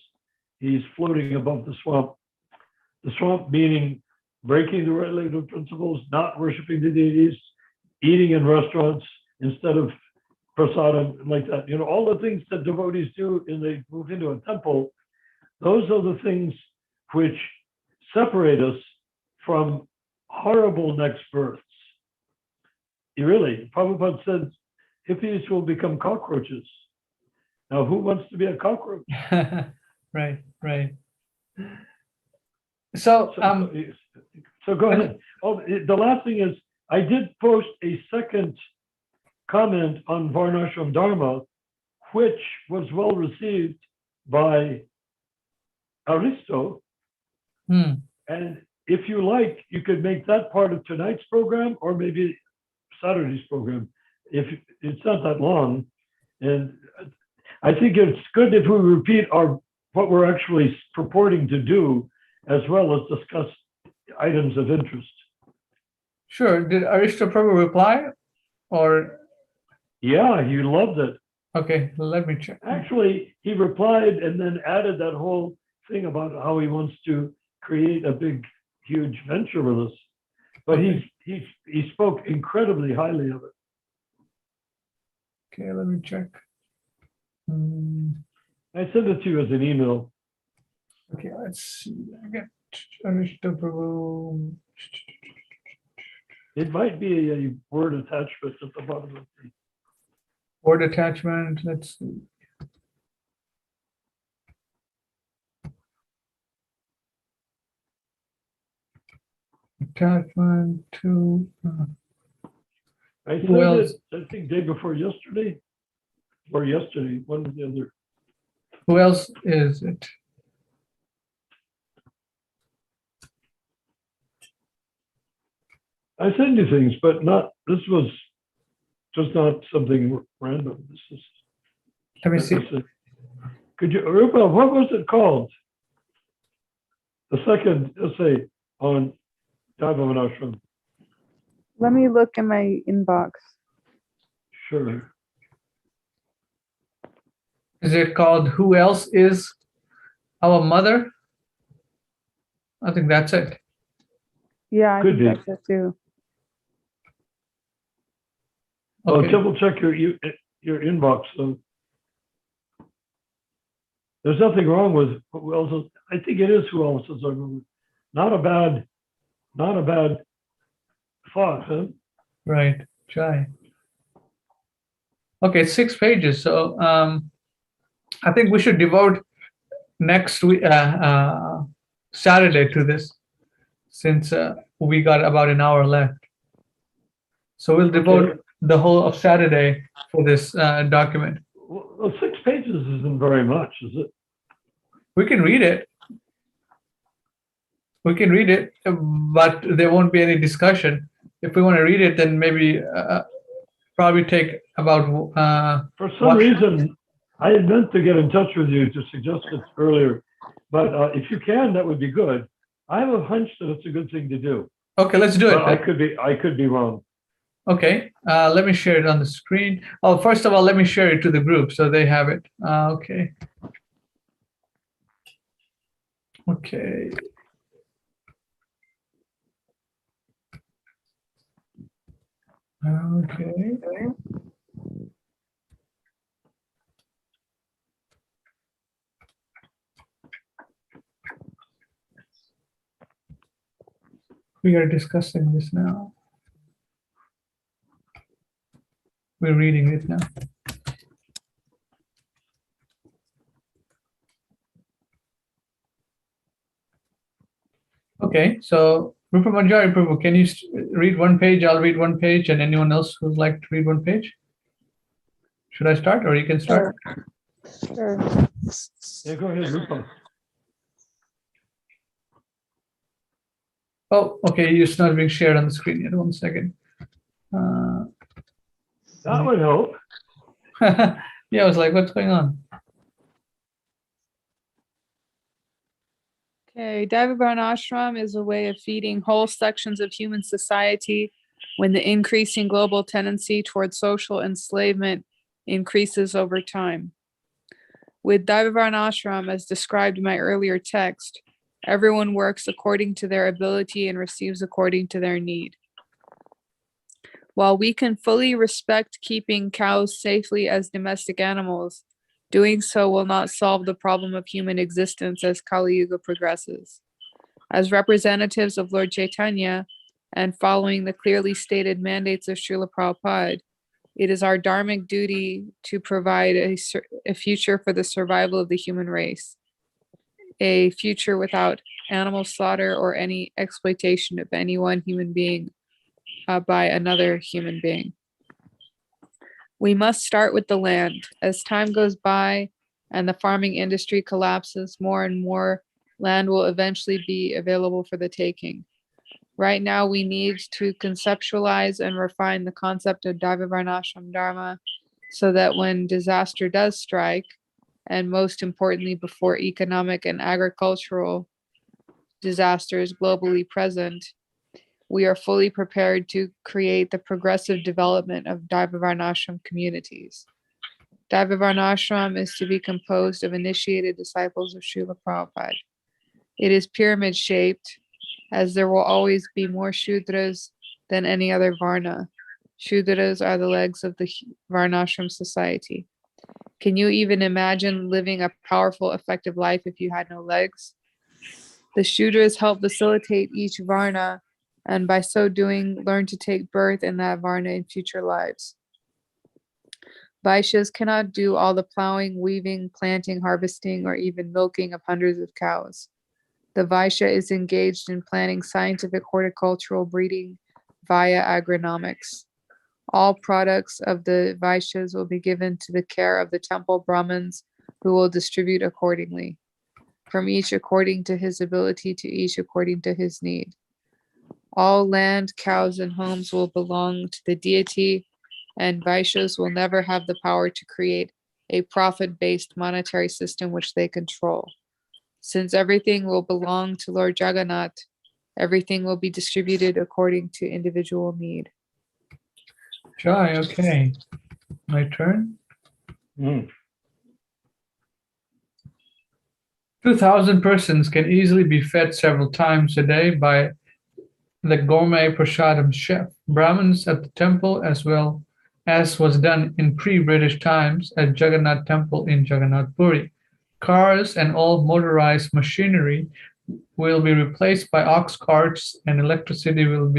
He's floating above the swamp. The swamp meaning breaking the regulative principles, not worshiping the deities, eating in restaurants instead of prasadam, like that. You know, all the things that devotees do when they move into a temple, those are the things which separate us from horrible next births. Really, Prabhupada said, hippies will become cockroaches. Now, who wants to be a cockroach? Right. So go ahead. Oh, the last thing is, I did post a second comment on Varnashram Dharma, which was well received by Aristo. And if you like, you could make that part of tonight's program or maybe Saturday's program. If it's not that long, and I think it's good if we repeat what we're actually purporting to do, as well as discuss items of interest. Sure. Did Aristo Prabhu reply, or? Yeah, he loved it. Okay, let me check. Actually, he replied and then added that whole thing about how he wants to create a big, huge venture with us. But he spoke incredibly highly of it. Okay, let me check. I sent it to you as an email. Okay, let's see. I get Anishta Prabhu. It might be a word attachment at the bottom of the. Word attachment. Let's see. Attachment to. I Who sent else? it, I think, day before yesterday, or yesterday, one or the other. Who else is it? I send you things, but not. This was just not something random. This is. Let me see. Could you, Rupa, what was it called? The second essay on Daivavanashram. Let me look in my inbox. Sure. Is it called Who Else Is Our Mother? I think that's it. Yeah, I Could think be. that's it too. Well, Okay. double check your inbox. So there's nothing wrong with who else is, I think it is who else is our mother. Not a bad thought, huh? Right. Jai. Okay, 6 pages. So I think we should devote next week, Saturday to this, since we got about an hour left. So we'll devote Okay. the whole of Saturday for this document. Well, 6 pages isn't very much, is it? We can read it. We can read it, but there won't be any discussion. If we want to read it, then maybe probably take about. For some reason, I had meant to get in touch with you to suggest it earlier, but if you can, that would be good. I have a hunch that it's a good thing to do. Okay, let's do it. But I could be wrong. Okay, let me share it on the screen. Oh, first of all, let me share it to the group so they have it. Okay. Okay. Okay. We are discussing this now. We're reading it now. Okay, so Rupa Manjari Prabhu, can you read one page? I'll read one page, and anyone else who'd like to read one page? Should I start, or you can start? Sure. Yeah, go ahead, Rupa. Oh, okay, it's not being shared on the screen yet. 1 second. That would help. Yeah, I was like, what's going on? Okay, Ashram is a way of feeding whole sections of human society when the increasing global tendency towards social enslavement increases over time. With Ashram, as described in my earlier text, everyone works according to their ability and receives according to their need. While we can fully respect keeping cows safely as domestic animals, doing so will not solve the problem of human existence as Kali Yuga progresses. As representatives of Lord Chaitanya, and following the clearly stated mandates of Srila Prabhupada, it is our dharmic duty to provide a future for the survival of the human race, a future without animal slaughter or any exploitation of any one human being by another human being. We must start with the land. As time goes by and the farming industry collapses, more and more land will eventually be available for the taking. Right now, we need to conceptualize and refine the concept of Daivavarnashram Dharma so that when disaster does strike, and most importantly, before economic and agricultural disasters globally present, we are fully prepared to create the progressive development of Daivavarnashram communities. Daivavarnashram is to be composed of initiated disciples of Srila Prabhupada. It is pyramid shaped, as there will always be more Shudras than any other varna. Shudras are the legs of the varnashram society. Can you even imagine living a powerful, effective life if you had no legs? The Shudras help facilitate each varna, and by so doing, learn to take birth in that varna in future lives. Vaishyas cannot do all the plowing, weaving, planting, harvesting, or even milking of hundreds of cows. The Vaishya is engaged in planning scientific horticultural breeding via agronomics. All products of the Vaishyas will be given to the care of the temple Brahmins, who will distribute accordingly, from each according to his ability, to each according to his need. All land, cows, and homes will belong to the deity, and Vaishyas will never have the power to create a profit-based monetary system which they control. Since everything will belong to Lord Jagannath, everything will be distributed according to individual need. Jai, okay. My turn. 2,000 persons can easily be fed several times a day by the gourmet prasadam chef. Brahmins at the temple, as well as was done in pre-British times at Jagannath Temple in Jagannath Puri. Cars and all motorized machinery will be replaced by ox carts, and electricity will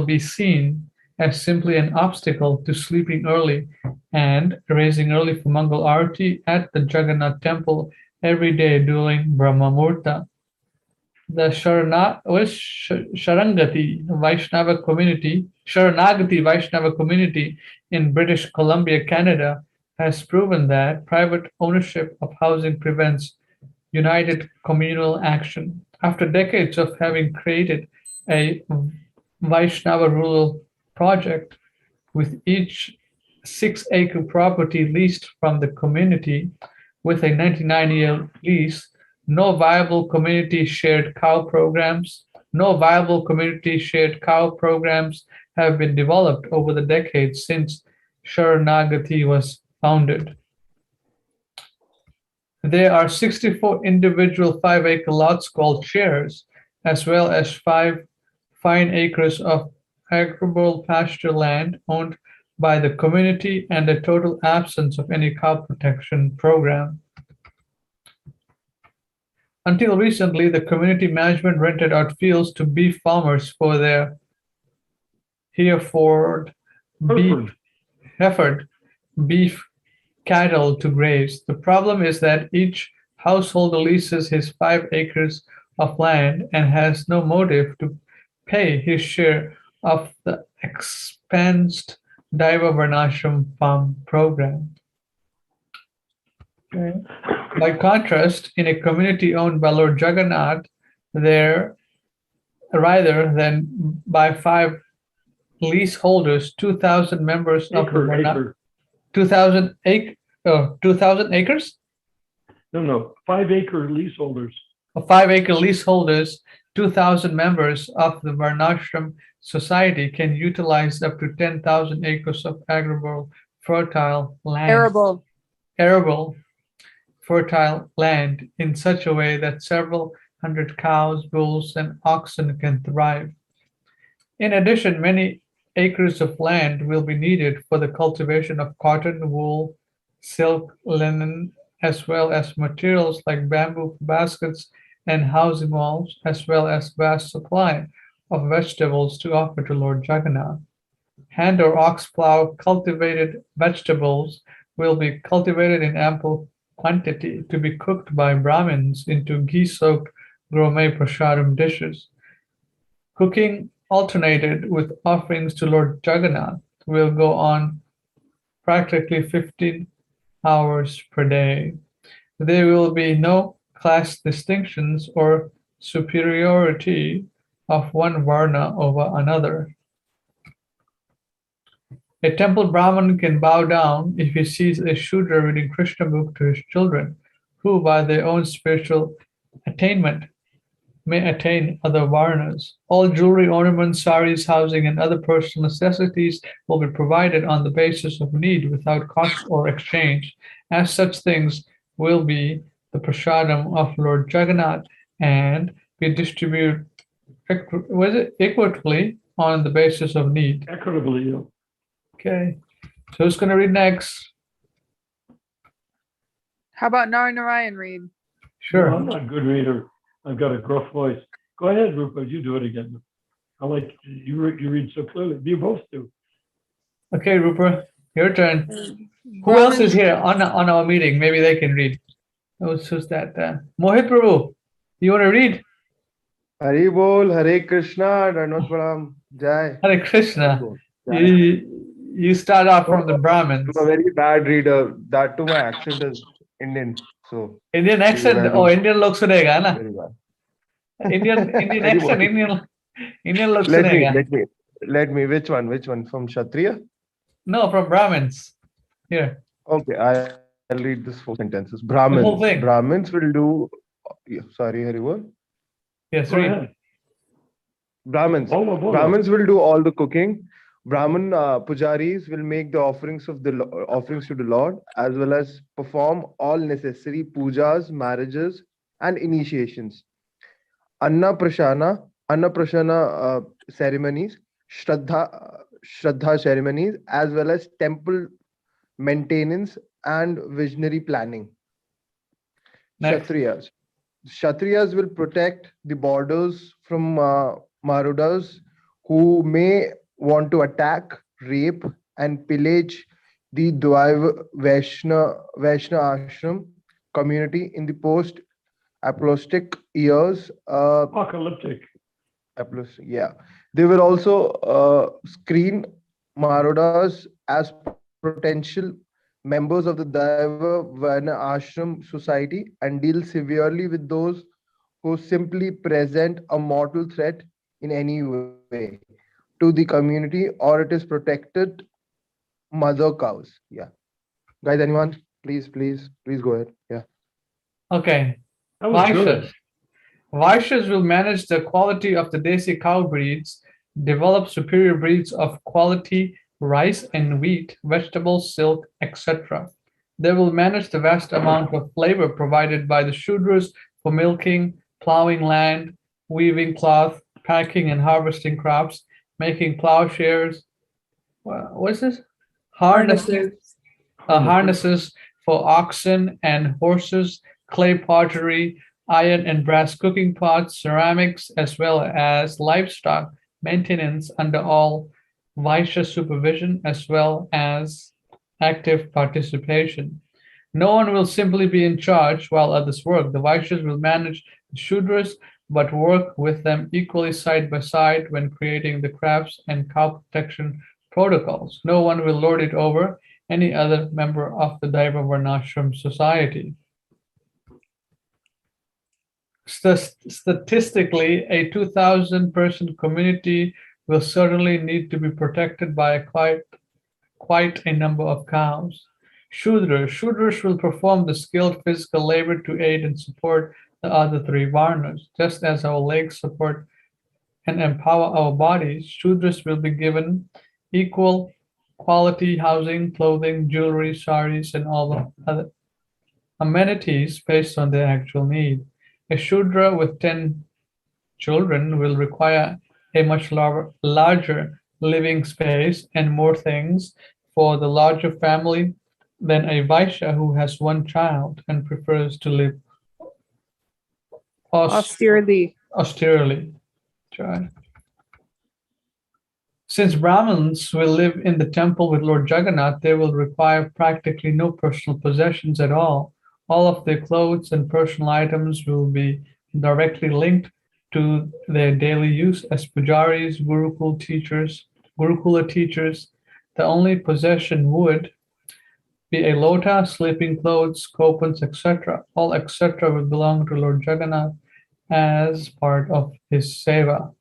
be seen as simply an obstacle to sleeping early and raising early for Mangal Arati at the Jagannath Temple every day during Brahma Muhurta. The Sharanagati Vaishnava community in British Columbia, Canada, has proven that private ownership of housing prevents united communal action. After decades of having created a Vaishnava rural project with each 6-acre property leased from the community with a 99-year lease, no viable community shared cow programs have been developed over the decades since Sharanagati was founded. There are 64 individual 5-acre lots called shares, as well as 5 fine acres of arable pasture land owned by the community, and a total absence of any cow protection program. Until recently, the community management rented out fields to beef farmers for their Hereford beef cattle to graze. The problem is that each household leases his 5 acres of land and has no motive to pay his share of the expensed Daiva Varnashram farm program. Okay. By contrast, in a community owned by Lord Jagannath, there, rather than by 5 leaseholders, 2,000 members of the Varnashram. 2,000 acres? No, 5-acre leaseholders. 5-acre leaseholders, 2,000 members of the Varnashram society can utilize up to 10,000 acres of arable fertile land. Arable fertile land in such a way that several hundred cows, bulls, and oxen can thrive. In addition, many acres of land will be needed for the cultivation of cotton, wool, silk, linen, as well as materials like bamboo baskets and housing walls, as well as vast supply of vegetables to offer to Lord Jagannath. Hand or ox plow cultivated vegetables will be cultivated in ample quantity to be cooked by Brahmins into ghee-soaked gourmet prasadam dishes. Cooking alternated with offerings to Lord Jagannath will go on practically 15 hours per day. There will be no class distinctions or superiority of one varna over another. A temple Brahmin can bow down if he sees a Shudra reading Krishna book to his children, who by their own spiritual attainment may attain other varnas. All jewelry, ornaments, saris, housing, and other personal necessities will be provided on the basis of need without cost or exchange, as such things will be the prasadam of Lord Jagannath and be distributed was it equitably on the basis of need? Equitably, yeah. Okay. So who's going to read next? How about Narayan read? Sure. No, I'm not a good reader. I've got a gruff voice. Go ahead, Rupert. You do it again. I like you read so clearly. You both do. Okay, Rupert, your turn. Who else is here on our meeting? Maybe they can read. Who's that? Mohit Prabhu, you want to read? Hari Bol, Hare Krishna, Dandavat Pranam, Jai. Hare Krishna. Jai. You start off from the Brahmins. I'm a very bad reader. That too, my accent is Indian. So Indian accent. very- Oh, Indian log sunega na. very bad. Indian Very accent. bad. Indian log Let sunega. me. Which one? From Kshatriya? No, from Brahmins. Here. Okay, I'll read this 4 sentences. The whole thing. Brahmins will do. Yeah, sorry, Hari Bol. Yes, Go read. ahead. Brahmins. Bolo, bolo. Brahmins will do all the cooking. Brahmin pujaris will make the offerings to the Lord, as well as perform all necessary pujas, marriages, and initiations. Annaprashana ceremonies, Shraddha ceremonies, as well as temple maintenance and visionary planning. Next. Kshatriyas will protect the borders from Marauders who may want to attack, rape, and pillage the Dvaiva Vaishna ashram community in the post-apocalyptic years. Apocalyptic. Yeah, they will also screen Marauders as potential members of the Daiva Varna Ashram society and deal severely with those who simply present a mortal threat in any way to the community, or it is protected mother cows. Yeah. Guys, anyone? Please go ahead. Yeah. Okay. That was good. Vaishyas. Vaishyas will manage the quality of the Desi cow breeds, develop superior breeds of quality rice and wheat, vegetables, silk, etc. They will manage the vast amount of labor provided by the Shudras for milking, plowing land, weaving cloth, packing and harvesting crops, making plowshares. What is this? Harnesses for oxen and horses, clay pottery, iron and brass cooking pots, ceramics, as well as livestock maintenance under all Vaishya supervision, as well as active participation. No one will simply be in charge while others work. The Vaishyas will manage the Shudras, but work with them equally side by side when creating the crafts and cow protection protocols. No one will lord it over any other member of the Daiva Varnashram society. Statistically, a 2,000 person community will certainly need to be protected by quite a number of cows. Shudras will perform the skilled physical labor to aid and support the other 3 Varnas. Just as our legs support and empower our bodies, Shudras will be given equal quality housing, clothing, jewelry, saris, and all the other amenities based on their actual need. A Shudra with 10 children will require a much larger living space and more things for the larger family than a Vaishya who has 1 child and prefers to live austerely. Since Brahmins will live in the temple with Lord Jagannath, they will require practically no personal possessions at all. All of their clothes and personal items will be directly linked to their daily use as pujaris, Gurukula teachers. The only possession would be a lota, sleeping clothes, kopans, etc. All etc. will belong to Lord Jagannath as part of his seva.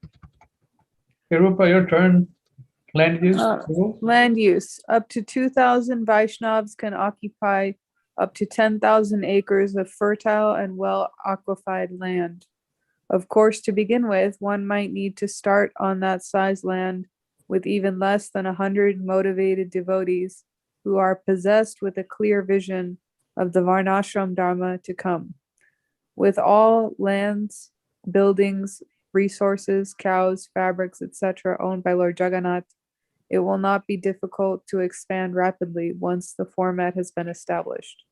Rupa, your turn. Land use. Land use. Up to 2,000 Vaishnavas can occupy up to 10,000 acres of fertile and well-aquified land. Of course, to begin with, one might need to start on that size land with even less than 100 motivated devotees who are possessed with a clear vision of the Varnashram Dharma to come. With all lands, buildings, resources, cows, fabrics, etc., owned by Lord Jagannath, it will not be difficult to expand rapidly once the format has been established.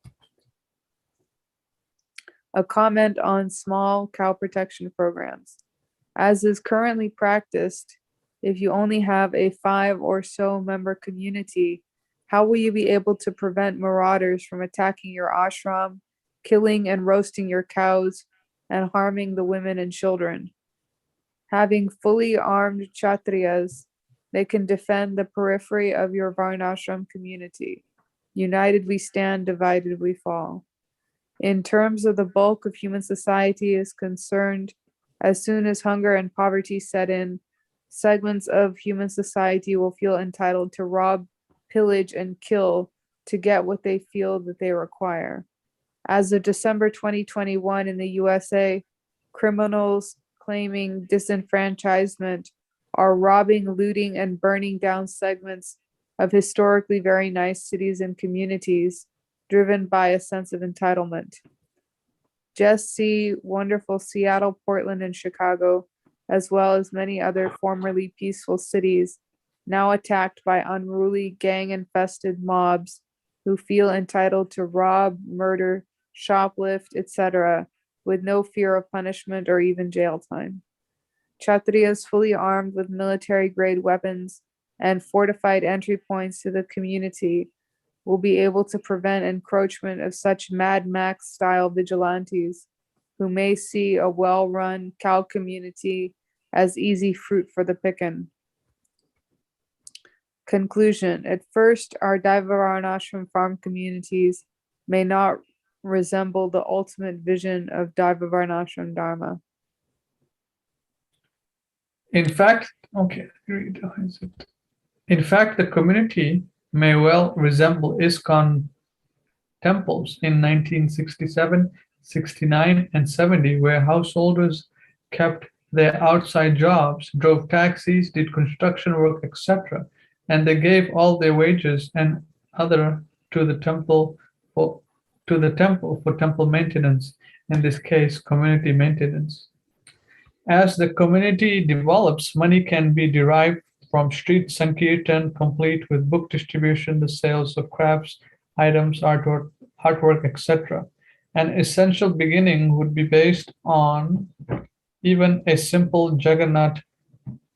A comment on small cow protection programs. As is currently practiced, if you only have a 5 or so member community, how will you be able to prevent marauders from attacking your ashram, killing and roasting your cows, and harming the women and children? Having fully armed kshatriyas, they can defend the periphery of your varnashram community. United we stand, divided we fall. In terms of the bulk of human society is concerned, as soon as hunger and poverty set in, segments of human society will feel entitled to rob, pillage, and kill to get what they feel that they require. As of December 2021 in the USA, criminals claiming disenfranchisement are robbing, looting, and burning down segments of historically very nice cities and communities driven by a sense of entitlement. Just see wonderful Seattle, Portland, and Chicago, as well as many other formerly peaceful cities, now attacked by unruly, gang-infested mobs who feel entitled to rob, murder, shoplift, etc., with no fear of punishment or even jail time. Kshatriyas fully armed with military-grade weapons and fortified entry points to the community will be able to prevent encroachment of such Mad Max-style vigilantes who may see a well-run cow community as easy fruit for the picking. Conclusion. At first, our Daivavarnashram farm communities may not resemble the ultimate vision of Daivavarnashram Dharma. In fact, in fact, the community may well resemble ISKCON temples in 1967, 69, and 70, where householders kept their outside jobs, drove taxis, did construction work, etc., and they gave all their wages and other to the temple for temple maintenance, in this case, community maintenance. As the community develops, money can be derived from street sankirtan, complete with book distribution, the sales of crafts, items, artwork, etc. An essential beginning would be based on even a simple Jagannath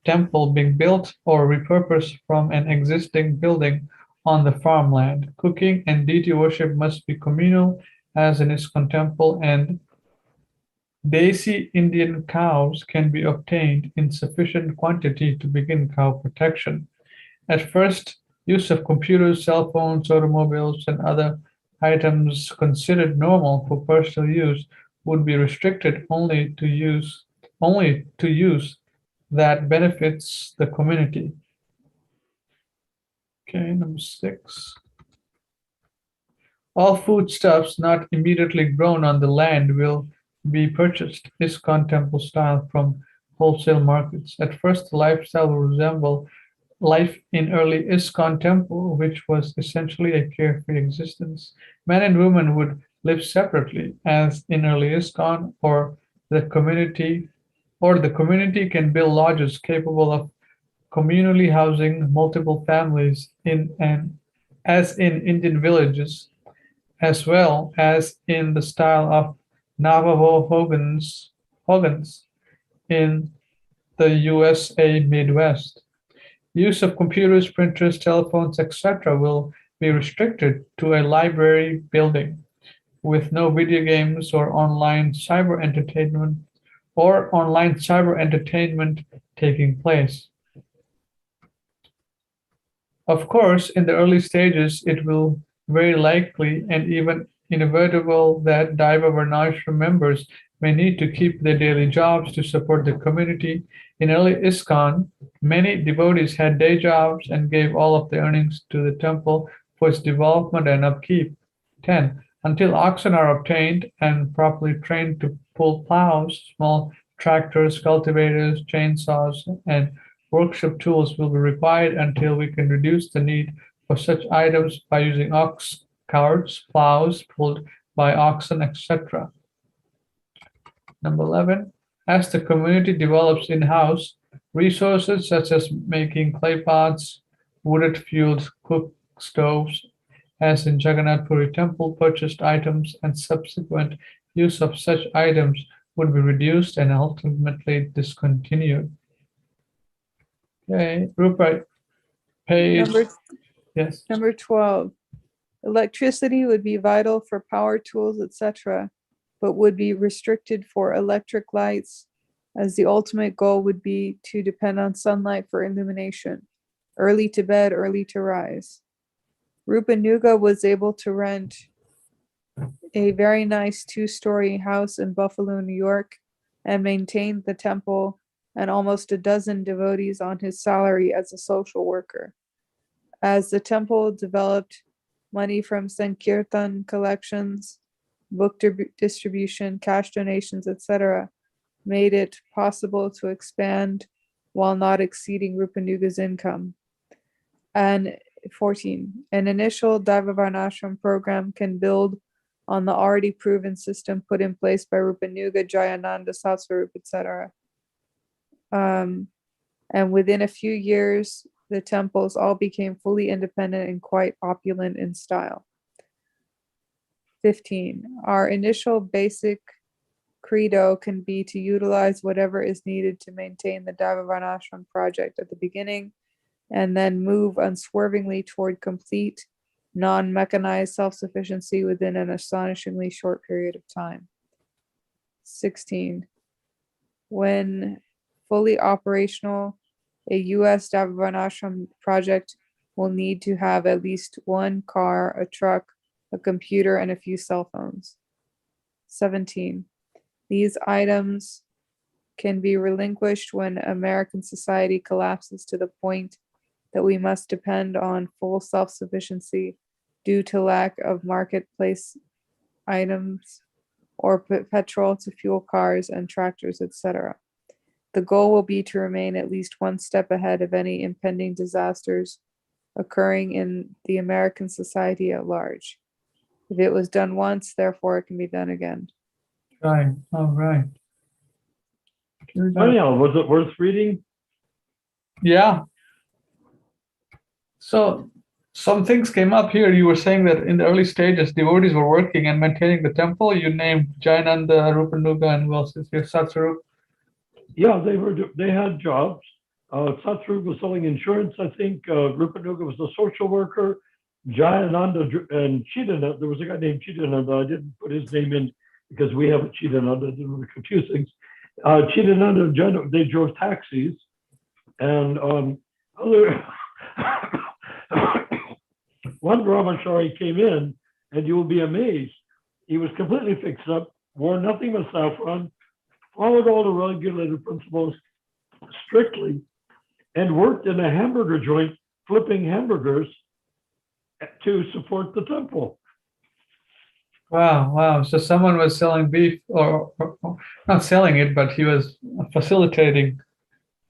temple being built or repurposed from an existing building on the farmland. Cooking and deity worship must be communal, as in ISKCON temple, and Desi Indian cows can be obtained in sufficient quantity to begin cow protection. At first, use of computers, cell phones, automobiles, and other items considered normal for personal use would be restricted only to use that benefits the community. Okay, number 6. All foodstuffs not immediately grown on the land will be purchased ISKCON temple style from wholesale markets. At first, the lifestyle will resemble life in early ISKCON temple, which was essentially a carefree existence. Men and women would live separately, as in early ISKCON, or the community can build lodges capable of communally housing multiple families as in Indian villages, as well as in the style of Navajo Hogans in the USA Midwest. Use of computers, printers, telephones, etc. will be restricted to a library building with no video games or online cyber entertainment taking place. Of course, in the early stages, it will very likely and even inevitable that Daivavarnashram members may need to keep their daily jobs to support the community. In early ISKCON, many devotees had day jobs and gave all of the earnings to the temple for its development and upkeep. 10. Until oxen are obtained and properly trained to pull plows, small tractors, cultivators, chainsaws, and workshop tools will be required until we can reduce the need for such items by using ox carts, plows pulled by oxen, etc. Number 11. As the community develops in-house resources such as making clay pots, wooded fuels, cook stoves, as in Jagannath Puri temple, purchased items and subsequent use of such items would be reduced and ultimately discontinued. Okay, Rupert, page, yes. Number 12. Electricity would be vital for power tools, etc., but would be restricted for electric lights, as the ultimate goal would be to depend on sunlight for illumination. Early to bed, early to rise. Rupanuga was able to rent a very nice 2-story house in Buffalo, New York, and maintained the temple and almost a dozen devotees on his salary as a social worker. As the temple developed, money from Sankirtan collections, book distribution, cash donations, etc., made it possible to expand while not exceeding Rupanuga's income. And 14, an initial Daivavarnashram program can build on the already proven system put in place by Rupanuga, Jayananda, Satsvarup, etc. And within a few years, the temples all became fully independent and quite opulent in style. 15, our initial basic credo can be to utilize whatever is needed to maintain the Daivavarnashram project at the beginning, and then move unswervingly toward complete, non-mechanized self-sufficiency within an astonishingly short period of time. 16, when fully operational, a U.S. Daivavarnashram project will need to have at least one car, a truck, a computer, and a few cell phones. 17, these items can be relinquished when American society collapses to the point that we must depend on full self-sufficiency due to lack of marketplace items or petrol to fuel cars and tractors, etc. The goal will be to remain at least one step ahead of any impending disasters occurring in the American society at large. If it was done once, therefore it can be done again. Right, all right. Anyhow, was it worth reading? Yeah. So some things came up here. You were saying that in the early stages, devotees were working and maintaining the temple. You named Jayananda, Rupanuga, and who else is here? Satsvarup. Yeah, they had jobs. Satsvarup was selling insurance, I think. Rupanuga was a social worker. Jayananda and Chidananda, there was a guy named Chidananda. I didn't put his name in because we have a Chidananda, I didn't want to confuse things. Chidananda and Jana, they drove taxis. And other one brahmachari came in, and you will be amazed. He was completely fixed up, wore nothing but saffron, followed all the regulated principles strictly, and worked in a hamburger joint, flipping hamburgers to support the temple. Wow, wow. So someone was selling beef, or not selling it, but he was facilitating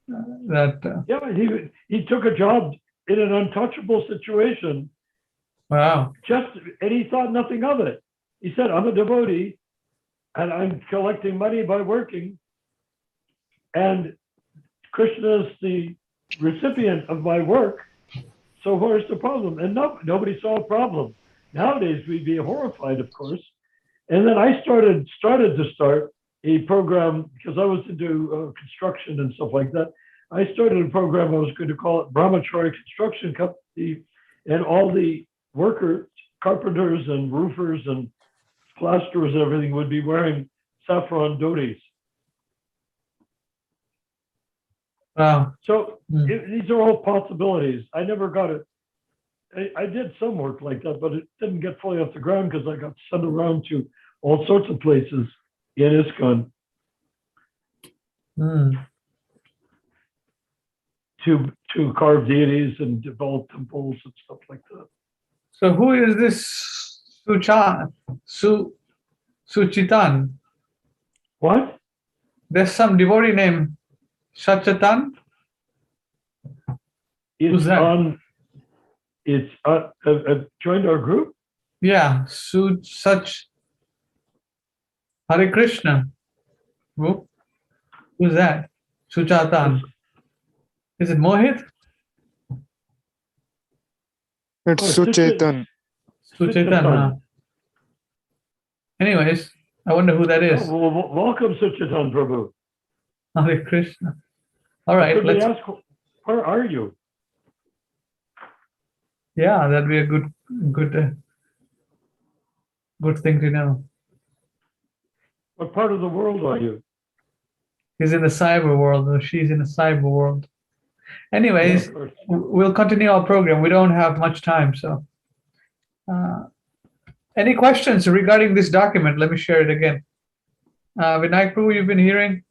that. Yeah, he took a job in an untouchable situation. Wow. And he thought nothing of it. He said, I'm a devotee, and I'm collecting money by working, and Krishna is the recipient of my work, so where's the problem? And nobody saw a problem. Nowadays, we'd be horrified, of course. And then I started a program, because I was into construction and stuff like that. I started a program, I was going to call it Brahmachari Construction Company, and all the workers, carpenters and roofers and plasterers and everything would be wearing saffron dhotis. Wow. So these are all possibilities. I never got it. I did some work like that, but it didn't get fully off the ground because I got sent around to all sorts of places in ISKCON to carve deities and develop temples and stuff like that. So who is this Suchitan? What? There's some devotee named Sachatan. Who's that? It's joined our group. Yeah, Such Hare Krishna. Whoop. Who's that? Suchatan. Is it Mohit? It's Oh, Suchetan. Suchetan, huh? Anyways, I wonder who that is. Oh, well, welcome, Suchatan Prabhu. Hare Krishna. All right, Could we let's. ask, where are you? Yeah, that'd be a good thing to know. What part of the world are you? He's in the cyber world, or she's in the cyber world. Anyways, Yeah, of course. we'll continue our program. We don't have much time, so. Any questions regarding this document? Let me share it again. Vinayak Prabhu, you've been hearing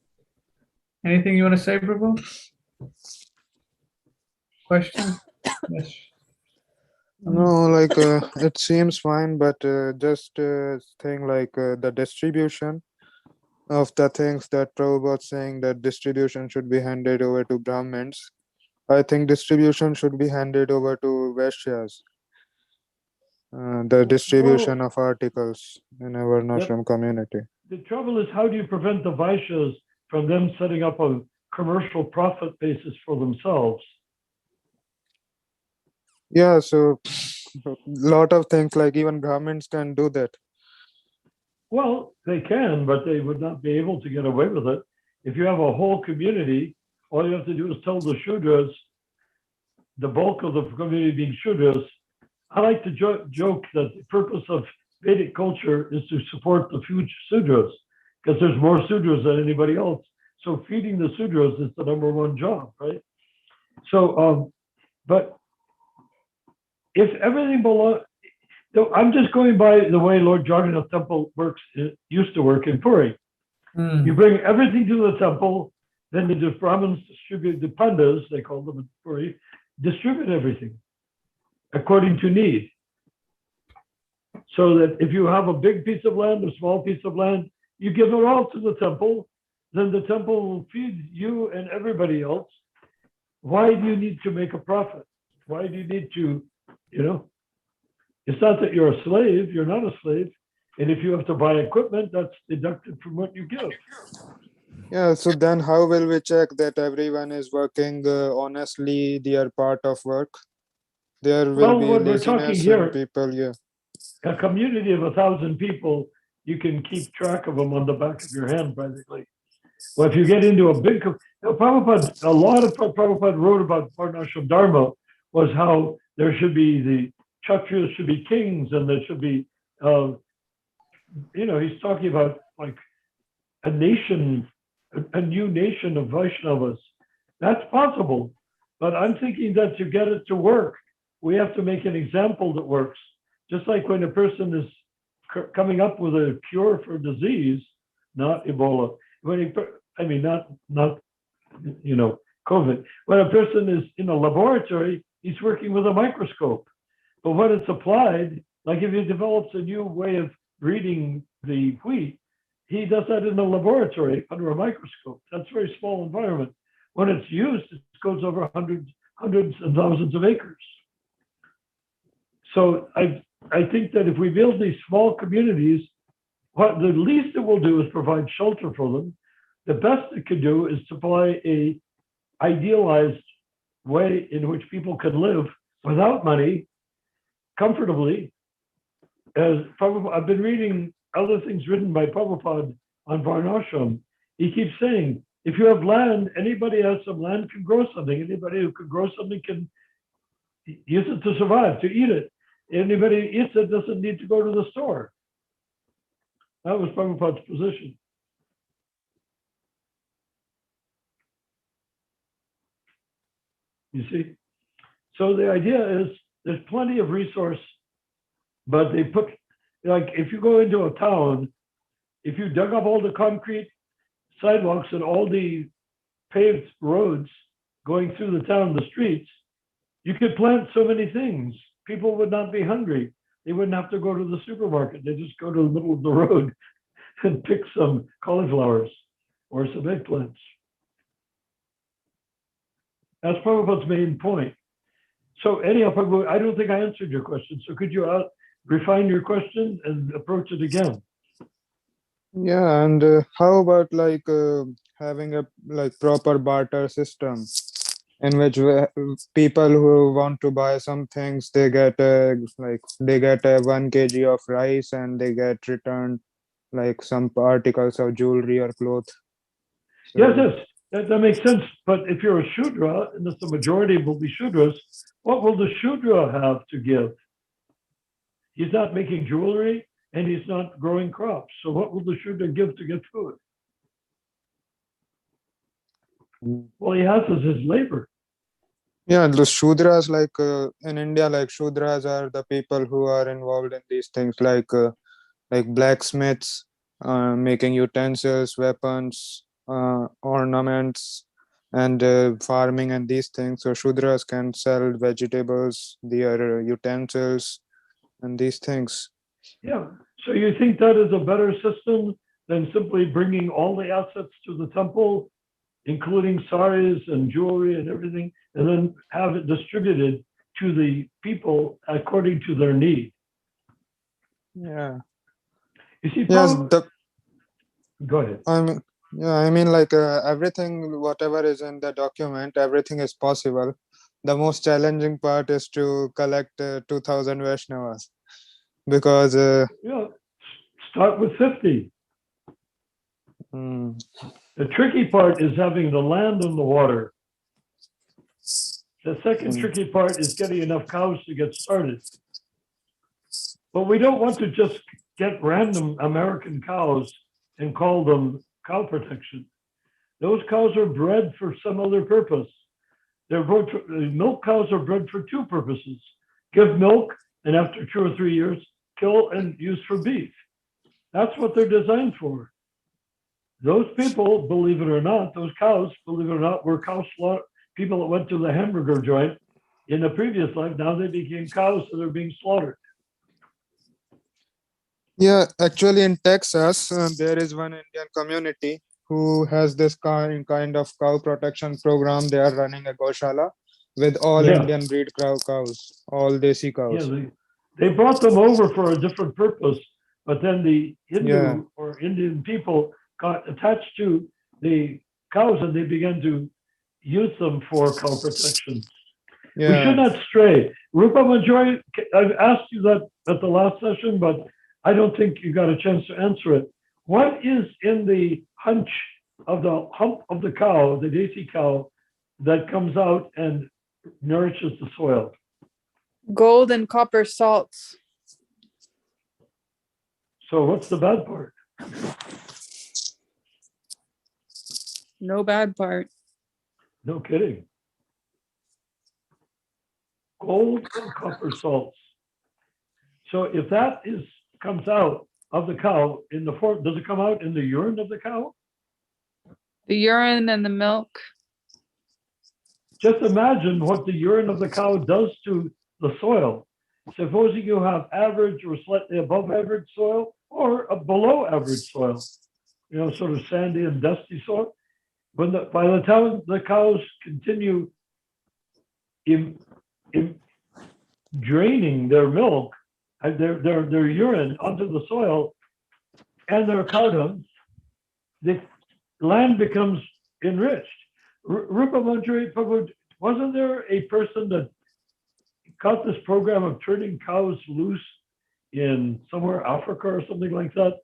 anything you want to say, Prabhu? Question? Yes. No, like it seems fine, but just thing like the distribution of the things that Prabhupada was saying, that distribution should be handed over to Brahmins. I think distribution should be handed over to Vaishyas. The distribution of articles in our Varnashram community. The trouble is, how do you prevent the Vaishyas from them setting up a commercial profit basis for themselves? Yeah, so a lot of things, like even Brahmins can do that. Well, they can, but they would not be able to get away with it. If you have a whole community, all you have to do is tell the Shudras, the bulk of the community being Shudras. I like to joke that the purpose of Vedic culture is to support the future Sudras, because there's more Sudras than anybody else. So feeding the Sudras is the number one job, right? So, but if everything belongs, I'm just going by the way Lord Jagannath Temple works, it used to work in Puri. You bring everything to the temple, then the Brahmins distribute, the Pandas, they call them in Puri, distribute everything according to need. So that if you have a big piece of land, a small piece of land, you give it all to the temple, then the temple will feed you and everybody else. Why do you need to make a profit? Why do you need to, it's not that you're a slave, you're not a slave. And if you have to buy equipment, that's deducted from what you give. Yeah, so then how will we check that everyone is working honestly their part of work? There will be what we're talking laziness here, and people, yeah. a community of 1,000 people, you can keep track of them on the back of your hand, practically. Well, if you get into a big, Prabhupada, a lot of Prabhupada wrote about Varnashram Dharma was how there should be the Kshatriyas should be kings, and there should be, he's talking about like a nation, a new nation of Vaishnavas. That's possible, but I'm thinking that to get it to work, we have to make an example that works. Just like when a person is coming up with a cure for disease, not Ebola, not COVID. When a person is in a laboratory, he's working with a microscope. But when it's applied, like if he develops a new way of reading the wheat, he does that in a laboratory under a microscope. That's a very small environment. When it's used, it goes over hundreds and thousands of acres. So I think that if we build these small communities, what the least it will do is provide shelter for them. The best it could do is supply a idealized way in which people can live without money, comfortably. As Prabhupada, I've been reading other things written by Prabhupada on Varnashram. He keeps saying, if you have land, anybody has some land can grow something. Anybody who can grow something can use it to survive, to eat it. Anybody who eats it doesn't need to go to the store. That was Prabhupada's position. You see? So the idea is there's plenty of resource, but they put, like if you go into a town, if you dug up all the concrete sidewalks and all the paved roads going through the town, the streets, you could plant so many things. People would not be hungry. They wouldn't have to go to the supermarket. They just go to the middle of the road and pick some cauliflowers or some eggplants. That's Prabhupada's main point. So anyhow, Prabhupada, I don't think I answered your question. So could you refine your question and approach it again? Yeah, and how about like having a like proper barter system in which people who want to buy some things, they get a 1 kg of rice and they get returned like some articles of jewelry or cloth. Yes, that makes sense. But if you're a Shudra, and the majority will be Shudras, what will the Shudra have to give? He's not making jewelry and he's not growing crops. So what will the Shudra give to get food? All he has is his labor. Yeah, the Shudras, like in India, like Shudras are the people who are involved in these things, like blacksmiths, making utensils, weapons, ornaments, and farming and these things. So Shudras can sell vegetables, their utensils, and these things. Yeah. So you think that is a better system than simply bringing all the assets to the temple, including saris and jewelry and everything, and then have it distributed to the people according to their need? Yeah. You see, Yes. go ahead. I mean, like everything, whatever is in the document, everything is possible. The most challenging part is to collect 2,000 Vaishnavas, because start with 50. The tricky part is having the land and the water. The second tricky part is getting enough cows to get started. But we don't want to just get random American cows and call them cow protection. Those cows are bred for some other purpose. Milk cows are bred for two purposes: give milk, and after 2 or 3 years, kill and use for beef. That's what they're designed for. Those people, believe it or not, those cows, believe it or not, were cow slaughter people that went to the hamburger joint in the previous life. Now they became cows, so they're being slaughtered. Yeah, actually in Texas, there is one Indian community who has this kind of cow protection program. They are running a Goshala with all Indian breed cows, all desi cows. Yeah, they brought them over for a different purpose, but then the Hindu or Indian people got attached to the cows and they began to use them for cow protection. We should not stray. Rupa Manjari, I've asked you that at the last session, but I don't think you got a chance to answer it. What is in the hump of the cow, the desi cow, that comes out and nourishes the soil? Gold and copper salts. So what's the bad part? No bad part. No kidding. Gold and copper salts. So if that comes out of the cow in the form, does it come out in the urine of the cow? The urine and the milk. Just imagine what the urine of the cow does to the soil. Supposing you have average or slightly above average soil or a below average soil, sort of sandy and dusty soil. By the time the cows continue draining their milk, their urine onto the soil and their cow dung, the land becomes enriched. Rupa Manjari, wasn't there a person that got this program of turning cows loose in somewhere Africa or something like that,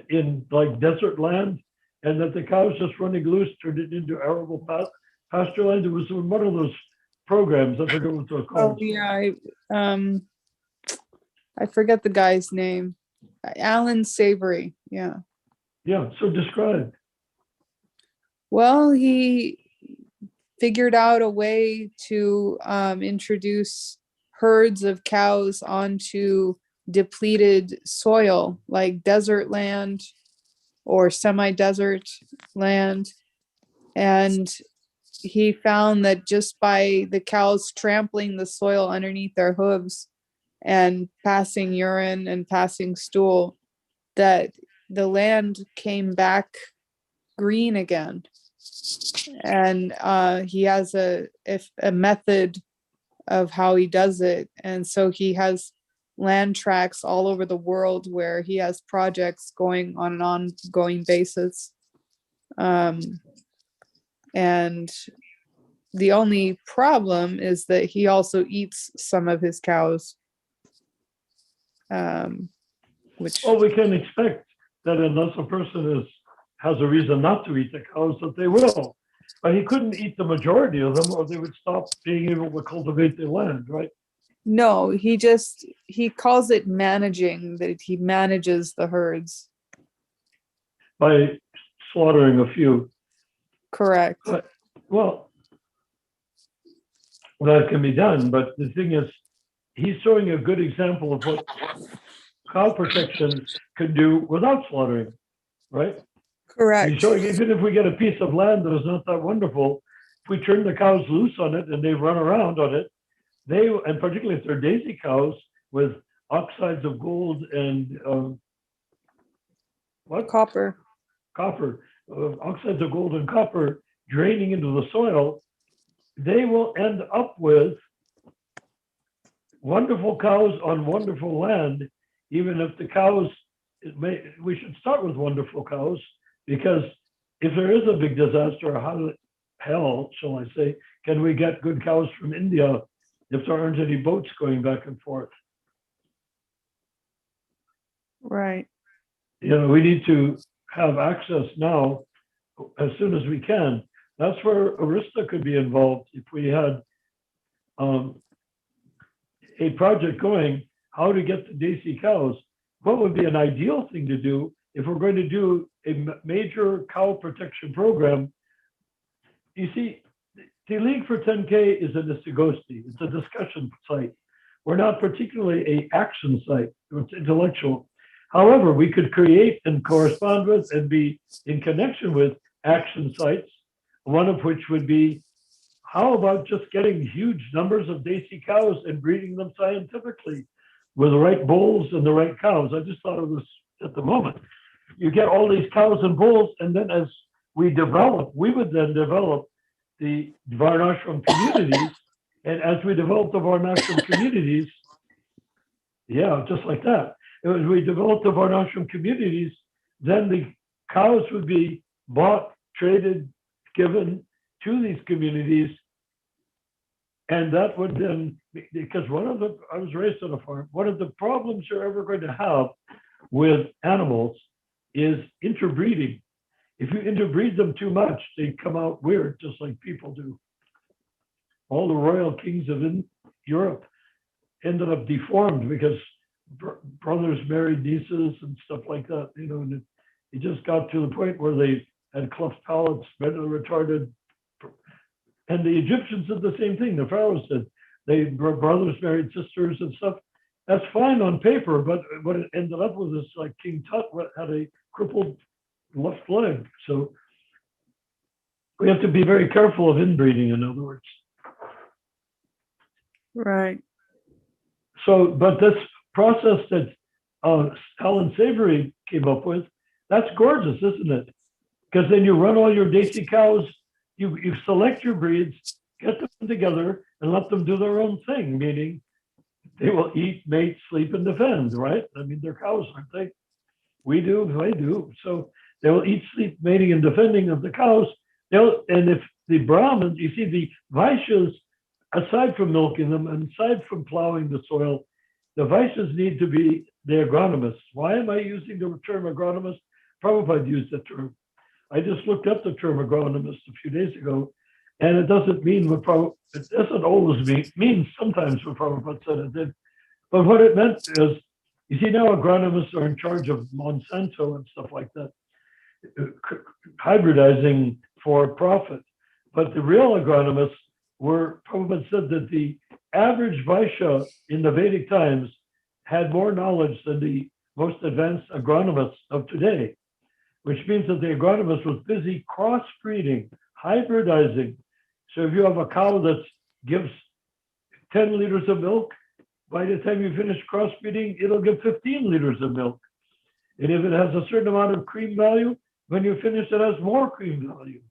in like desert land, and that the cows just running loose turned it into arable pasture land? It was one of those programs. I forget what they're called. Oh yeah, I forget the guy's name. Alan Savory. Yeah. Yeah. So describe. Well, he figured out a way to introduce herds of cows onto depleted soil, like desert land or semi-desert land. And he found that just by the cows trampling the soil underneath their hooves and passing urine and passing stool, that the land came back green again. And he has a method of how he does it. And so he has land tracts all over the world where he has projects going on an ongoing basis. And the only problem is that he also eats some of his cows. Which Well, we can expect that unless a person has a reason not to eat the cows, that they will. But he couldn't eat the majority of them, or they would stop being able to cultivate the land, right? no, he calls it managing, that he manages the herds. By slaughtering a few. Correct. But, well, that can be done. But the thing is, he's showing a good example of what cow protection can do without slaughtering, right? Correct. He's showing even if we get a piece of land that is not that wonderful, if we turn the cows loose on it and they run around on it, and particularly if they're daisy cows with oxides of gold and Copper. Oxides of gold and copper draining into the soil, they will end up with wonderful cows on wonderful land, even if the cows, we should start with wonderful cows, because if there is a big disaster, how the hell, shall I say, can we get good cows from India if there aren't any boats going back and forth? Right. We need to have access now as soon as we can. That's where iṣṭa could be involved. If we had a project going, how to get the daisy cows, what would be an ideal thing to do if we're going to do a major cow protection program? You see, the League for 10K is an Istagosthi. It's a discussion site. We're not particularly an action site. It's intellectual. However, we could create and correspond with and be in connection with action sites, one of which would be, how about just getting huge numbers of daisy cows and breeding them scientifically with the right bulls and the right cows? I just thought of this at the moment. You get all these cows and bulls, and then as we would then develop the Varnashram communities. And as we develop the Varnashram communities, just like that. As we develop the Varnashram communities, then the cows would be bought, traded, given to these communities. And that would then, because I was raised on a farm, one of the problems you're ever going to have with animals is interbreeding. If you interbreed them too much, they come out weird, just like people do. All the royal kings of Europe ended up deformed because brothers married nieces and stuff like that. And it just got to the point where they had cleft palates, mentally retarded. And the Egyptians did the same thing. The pharaohs did. Brothers married sisters and stuff. That's fine on paper, but what it ended up with is like King Tut had a crippled left leg. So we have to be very careful of inbreeding, in other words. Right. So, but this process that Alan Savory came up with, that's gorgeous, isn't it? Because then you run all your daisy cows, you select your breeds, get them together, and let them do their own thing, meaning they will eat, mate, sleep, and defend, right? I mean, they're cows, aren't they? We do, they do. So they will eat, sleep, mating, and defending of the cows. And if the Brahmins, you see, the Vaishyas, aside from milking them and aside from plowing the soil, the Vaishyas need to be the agronomists. Why am I using the term agronomist? Prabhupada used that term. I just looked up the term agronomist a few days ago, and it doesn't mean what Prabhupada, it doesn't always mean sometimes what Prabhupada said it did. But what it meant is, you see, now agronomists are in charge of Monsanto and stuff like that, hybridizing for profit. But the real agronomists were, Prabhupada said that the average Vaishya in the Vedic times had more knowledge than the most advanced agronomists of today, which means that the agronomist was busy crossbreeding, hybridizing. So if you have a cow that gives 10 liters of milk, by the time you finish crossbreeding, it'll give 15 liters of milk. And if it has a certain amount of cream value, when you finish, it has more cream value.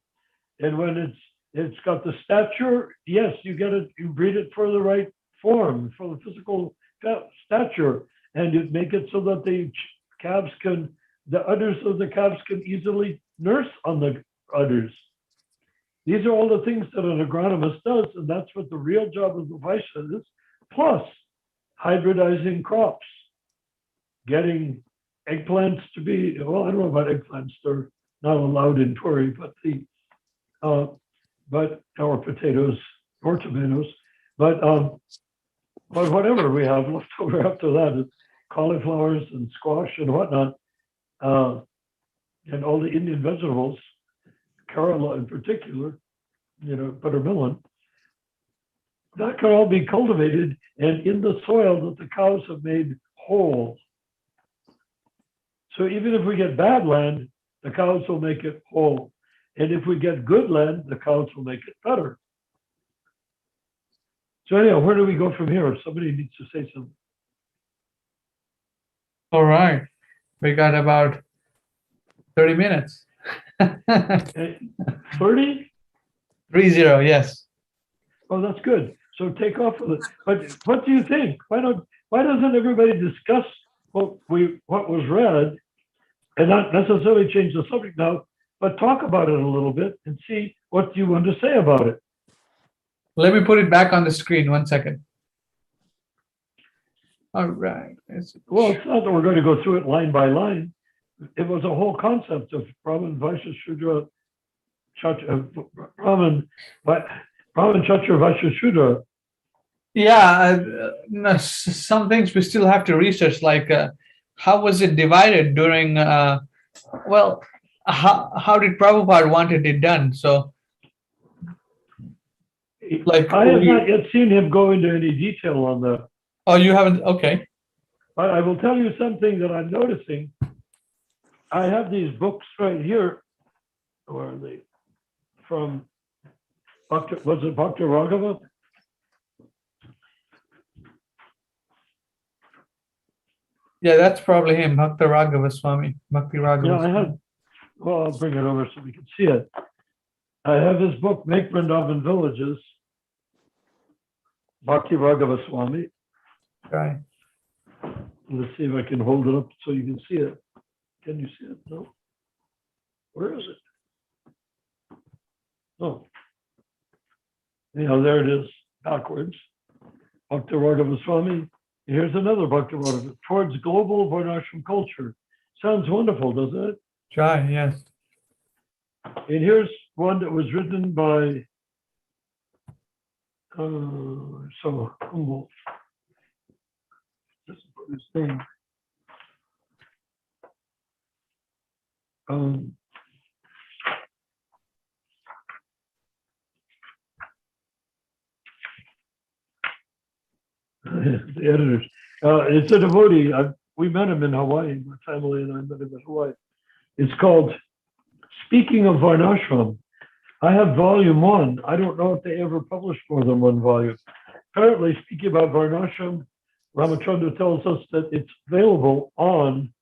And when it's got the stature, yes, you get it, you breed it for the right form, for the physical stature, and you make it so that the udders of the calves can easily nurse on the udders. These are all the things that an agronomist does, and that's what the real job of the Vaishya is, plus hybridizing crops, getting eggplants to be, well, I don't know about eggplants, they're not allowed in Tory, but or potatoes or tomatoes, but whatever we have left over after that is cauliflowers and squash and whatnot, and all the Indian vegetables, Kerala in particular, buttermelon, that can all be cultivated and in the soil that the cows have made whole. So even if we get bad land, the cows will make it whole. And if we get good land, the cows will make it better. So anyhow, where do we go from here? Somebody needs to say something. All right. We got about 30 minutes. 30? 30, yes. Oh, that's good. So take off with it. But what do you think? Why doesn't everybody discuss what was read and not necessarily change the subject now, but talk about it a little bit and see what you want to say about it? Let me put it back on the screen. 1 second. All right. Well, it's not that we're going to go through it line by line. It was a whole concept of Brahman, Vaishya, Shudra, Brahman, Kshatriya, Vaishya, Shudra. Yeah, some things we still have to research, like how was it divided during, how did Prabhupada wanted it done? So, like, I have not yet seen him go into any detail on that. Oh, you haven't? Okay. I will tell you something that I'm noticing. I have these books right here. Where are they? From Bhakti Raghava? Yeah, that's probably him, Bhakti Raghava Swami. Bhakti Raghava. Yeah, I have. Well, I'll bring it over so we can see it. I have his book, Make Vrindavan Villages, Bhakti Raghava Swami. Right. Let's see if I can hold it up so you can see it. Can you see it? No. Where is it? Oh. Anyhow, there it is, backwards. Bhakti Raghava Swami. Here's another Bhakti Raghava, Towards Global Varnashram Culture. Sounds wonderful, doesn't it? Try, yes. And here's one that was written by so humble. Let's put his name. The editors. It's a devotee. We met him in Hawaii. My family and I met him in Hawaii. It's called Speaking of Varnashram. I have volume 1. I don't know if they ever published more than one volume. Apparently, speaking about Varnashram, Ramachandra tells us that it's available on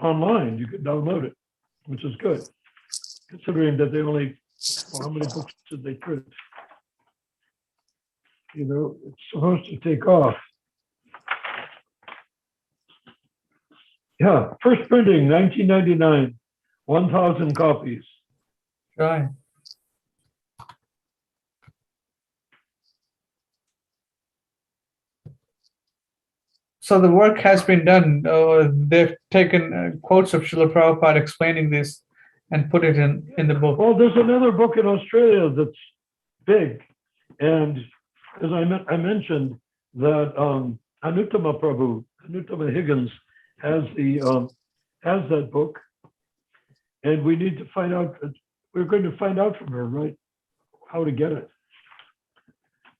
online. You can download it, which is good, considering that they only, how many books did they print? It's supposed to take off. Yeah, first printing, 1999, 1,000 copies. Right. So the work has been done. They've taken quotes of Srila Prabhupada explaining this and put it in the book. Well, there's another book in Australia that's big. And as I mentioned, that Anuttama Prabhu, Anuttama Higgins, has that book. And we need to find out, we're going to find out from her, right, how to get it.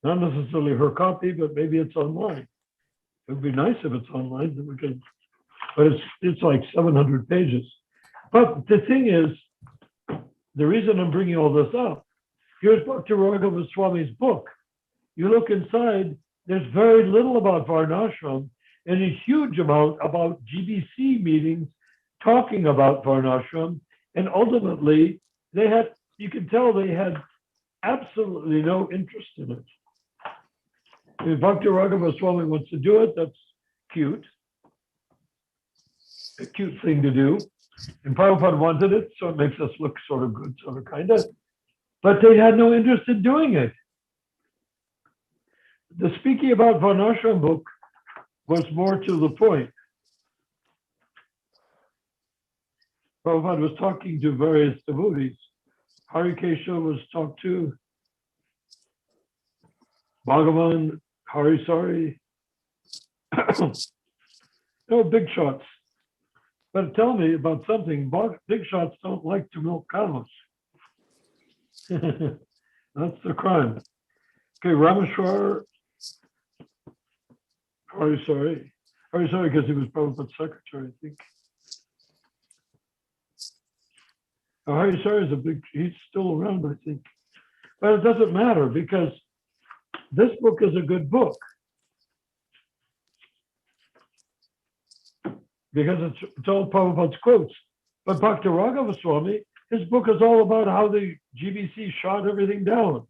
Not necessarily her copy, but maybe it's online. It would be nice if it's online, then we could, but it's like 700 pages. But the thing is, the reason I'm bringing all this up, here's Bhakti Raghava Swami's book. You look inside, there's very little about Varnashram and a huge amount about GBC meetings talking about Varnashram. And ultimately, you can tell they had absolutely no interest in it. If Bhakti Raghava Swami wants to do it, that's cute. A cute thing to do. And Prabhupada wanted it, so it makes us look sort of good, sort of kind of. But they had no interest in doing it. The speaking about Varnashram book was more to the point. Prabhupada was talking to various devotees. Harikesha was talked to, Bhagavan, Harisari, no big shots. But tell me about something. Big shots don't like to milk cows. That's the crime. Okay, Rameshwar, Harisari because he was Prabhupada's secretary, I think. Harisari is he's still around, I think. But it doesn't matter because this book is a good book. Because it's all Prabhupada's quotes. But Bhakti Raghava Swami, his book is all about how the GBC shot everything down.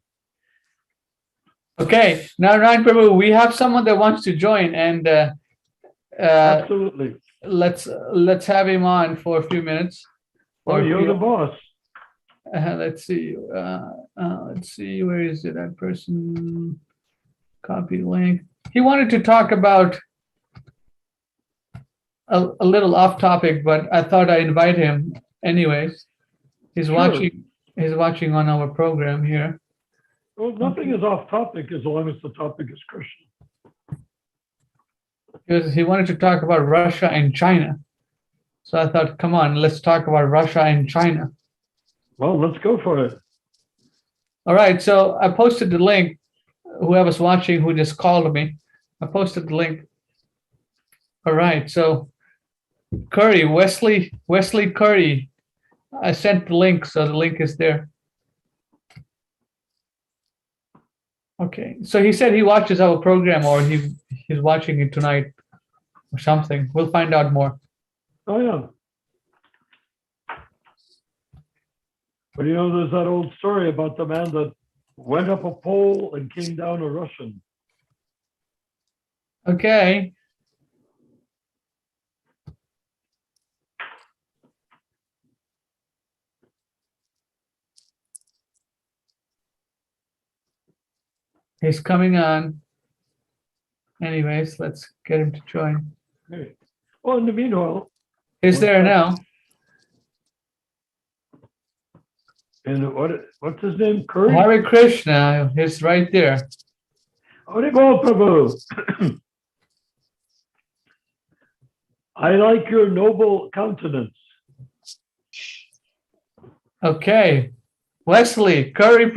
Okay, now Ryan Prabhu, we have someone that wants to join, and Absolutely. let's have him on for a few minutes. Oh, you're the boss. Let's see. Where is it? That person. Copy link. He wanted to talk about a little off topic, but I thought I'd invite him anyways. He's Sure. watching. He's watching on our program here. Well, nothing is off topic as long as the topic is Krishna. He wanted to talk about Russia and China. So I thought, come on, let's talk about Russia and China. Well, let's go for it. All right, so I posted the link. Whoever's watching who just called me, I posted the link. All right, so Curry, Wesley Curry, I sent the link, so the link is there. Okay, so he said he watches our program, or he's watching it tonight or something. We'll find out more. Oh, yeah. But you know, there's that old story about the man that went up a pole and came down a Russian. Okay. He's coming on. Anyways, let's get him to join. Okay. Well, in the meanwhile, He's there now. and what's his name? Curry? Hare Krishna, he's right there. Haribol Prabhu. I like your noble countenance. Okay. Wesley, Curry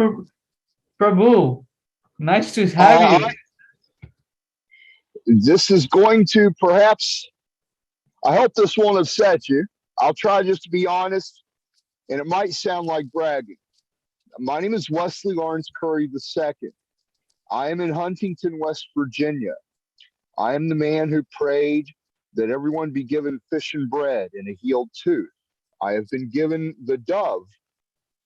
Prabhu, nice to have you. This is going to perhaps, I hope this won't upset you. I'll try just to be honest, and it might sound like bragging. My name is Wesley Lawrence Curry II. I am in Huntington, West Virginia. I am the man who prayed that everyone be given fish and bread and a healed tooth. I have been given the dove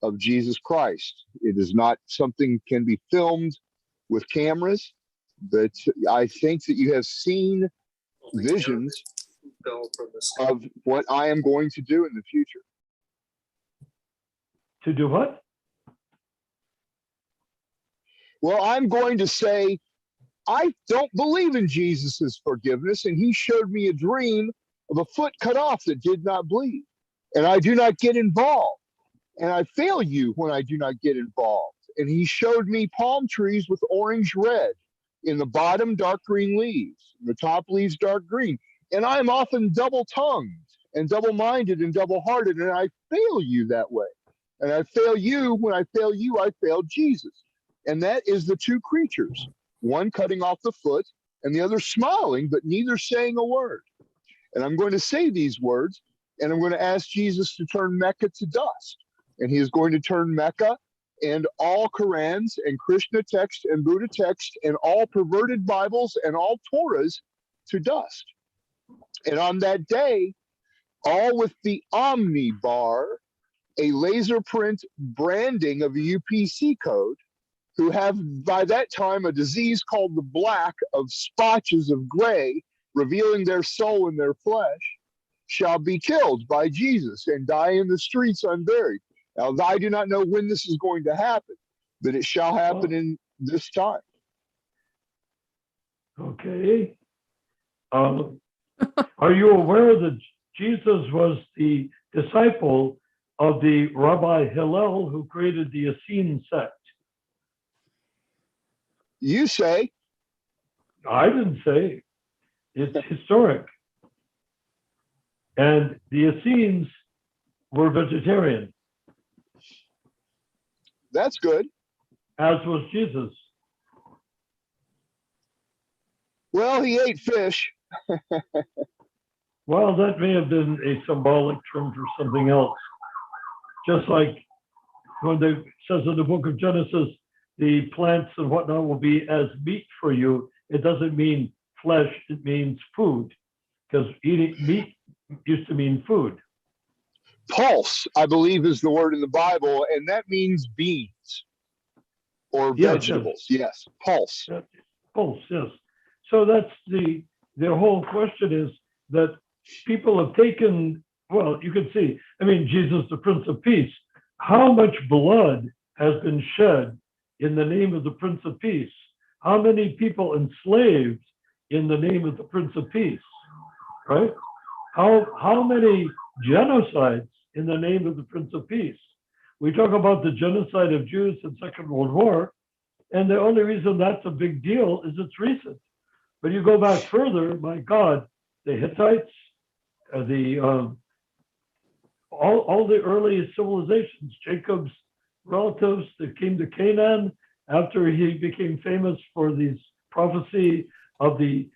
of Jesus Christ. It is not something can be filmed with cameras, but I think that you have seen visions of what I am going to do in the future. To do what? Well, I'm going to say, I don't believe in Jesus's forgiveness, and he showed me a dream of a foot cut off that did not bleed, and I do not get involved, and I fail you when I do not get involved. And he showed me palm trees with orange red, in the bottom dark green leaves, in the top leaves dark green, and I am often double-tongued and double-minded and double-hearted, and I fail you that way. And I fail you. When I fail you, I fail Jesus. And that is the two creatures, one cutting off the foot and the other smiling, but neither saying a word. And I'm going to say these words, and I'm going to ask Jesus to turn Mecca to dust. And he is going to turn Mecca and all Qurans and Krishna text and Buddha text and all perverted Bibles and all Torahs to dust. And on that day, all with the Omni bar, a laser print branding of a UPC code, who have by that time a disease called the black of spotches of gray, revealing their soul in their flesh. shall be killed by Jesus and die in the streets unburied. Now, I do not know when this is going to happen, but it shall happen in this time. Okay. Are you aware that Jesus was the disciple of the Rabbi Hillel who created the Essene sect? You say, I didn't say. It's historic. And the Essenes were vegetarian, that's good. as was Jesus. Well, he ate fish. Well, that may have been a symbolic term for something else. Just like when it says in the book of Genesis, the plants and whatnot will be as meat for you. It doesn't mean flesh, it means food. Because eating meat used to mean food. Pulse, I believe, is the word in the Bible, and that means beans or Yes, vegetables. Yes, pulse. Pulse, yes. So that's the whole question is that people have taken, well, you can see, I mean, Jesus, the Prince of Peace, how much blood has been shed in the name of the Prince of Peace? How many people enslaved in the name of the Prince of Peace, right? How many genocides in the name of the Prince of Peace? We talk about the genocide of Jews in Second World War, and the only reason that's a big deal is it's recent. But you go back further, my God, the Hittites, all the early civilizations, Jacob's relatives that came to Canaan after he became famous for these prophecy of the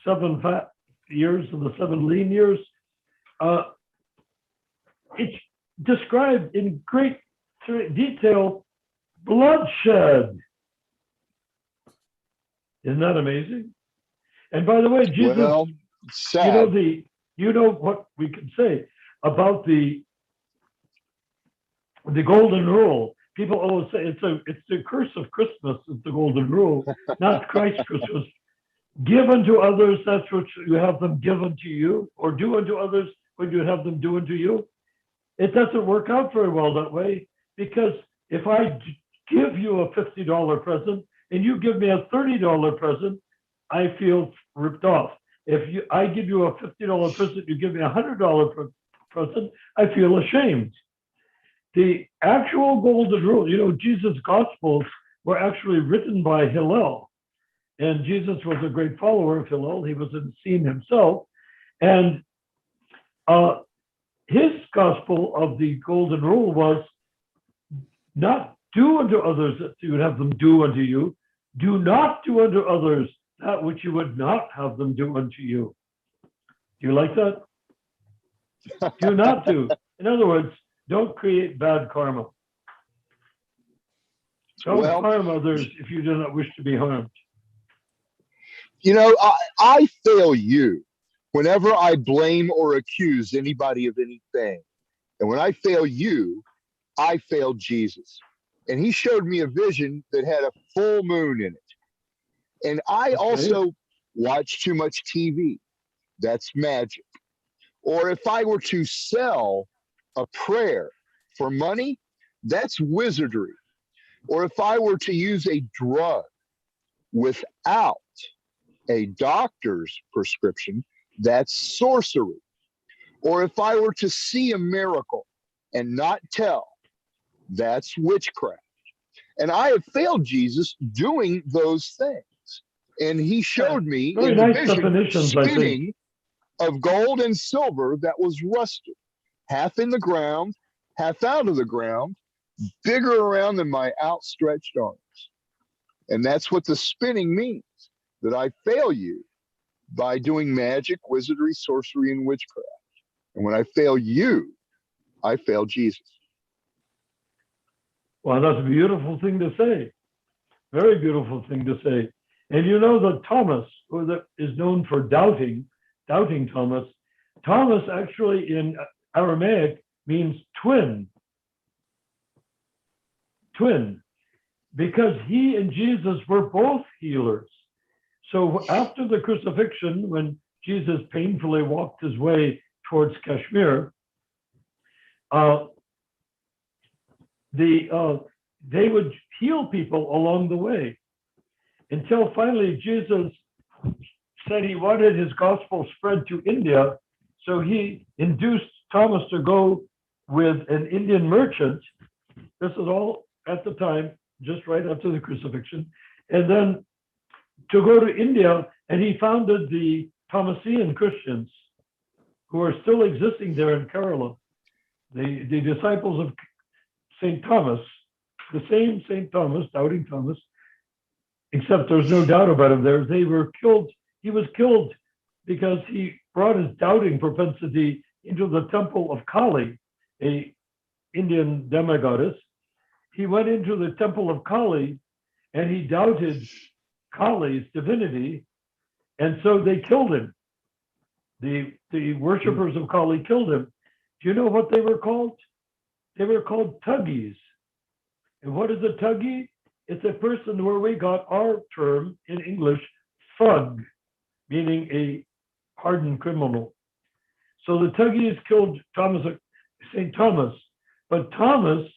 7 fat years and the 7 lean years. It's described in great detail, bloodshed. Isn't that amazing? And by the way, Jesus, Well, sad. you know what we can say about the golden rule. People always say it's the curse of Christmas, it's the golden rule, not Christ's Christmas. Give unto others that which you have them give unto you, or do unto others what you have them do unto you. It doesn't work out very well that way, because if I give you a $50 present and you give me a $30 present, I feel ripped off. If I give you a $50 present, you give me a $100 present, I feel ashamed. The actual golden rule, Jesus' Gospels were actually written by Hillel. And Jesus was a great follower of Hillel. He was an Essene himself. And his gospel of the golden rule was not do unto others that you would have them do unto you. Do not do unto others that which you would not have them do unto you. Do you like that? Do not do. In other words, don't create bad karma. Don't harm others if you do not wish to be harmed. I fail you whenever I blame or accuse anybody of anything. And when I fail you, I failed Jesus. And he showed me a vision that had a full moon in it. And I also watch too much TV. That's magic. Or if I were to sell a prayer for money, that's wizardry. Or if I were to use a drug without a doctor's prescription, that's sorcery. Or if I were to see a miracle and not tell, that's witchcraft. And I have failed Jesus doing those things. And he showed me in the vision spinning of gold and silver that was rusted, half in the ground, half out of the ground, bigger around than my outstretched arms. And that's what the spinning means, that I fail you by doing magic, wizardry, sorcery, and witchcraft. And when I fail you, I fail Jesus. Well, that's a beautiful thing to say. Very beautiful thing to say. And you know that Thomas, who is known for doubting Thomas, Thomas actually in Aramaic means twin. Twin. Because he and Jesus were both healers. So after the crucifixion, when Jesus painfully walked his way towards Kashmir, they would heal people along the way, until finally Jesus said he wanted his gospel spread to India. So he induced Thomas to go with an Indian merchant. This is all at the time, just right after the crucifixion. And then to go to India, and he founded the Thomasian Christians, who are still existing there in Kerala. The disciples of St. Thomas, the same St. Thomas, doubting Thomas, except there's no doubt about him there. They were killed. He was killed because he brought his doubting propensity into the temple of Kali, a Indian demigoddess. He went into the temple of Kali and he doubted Kali's divinity, and so they killed him. The worshippers of Kali killed him. Do you know what they were called? They were called thuggies. And what is a thuggy? It's a person where we got our term in English, thug, meaning a hardened criminal. So the thuggies killed St. Thomas, but Thomas,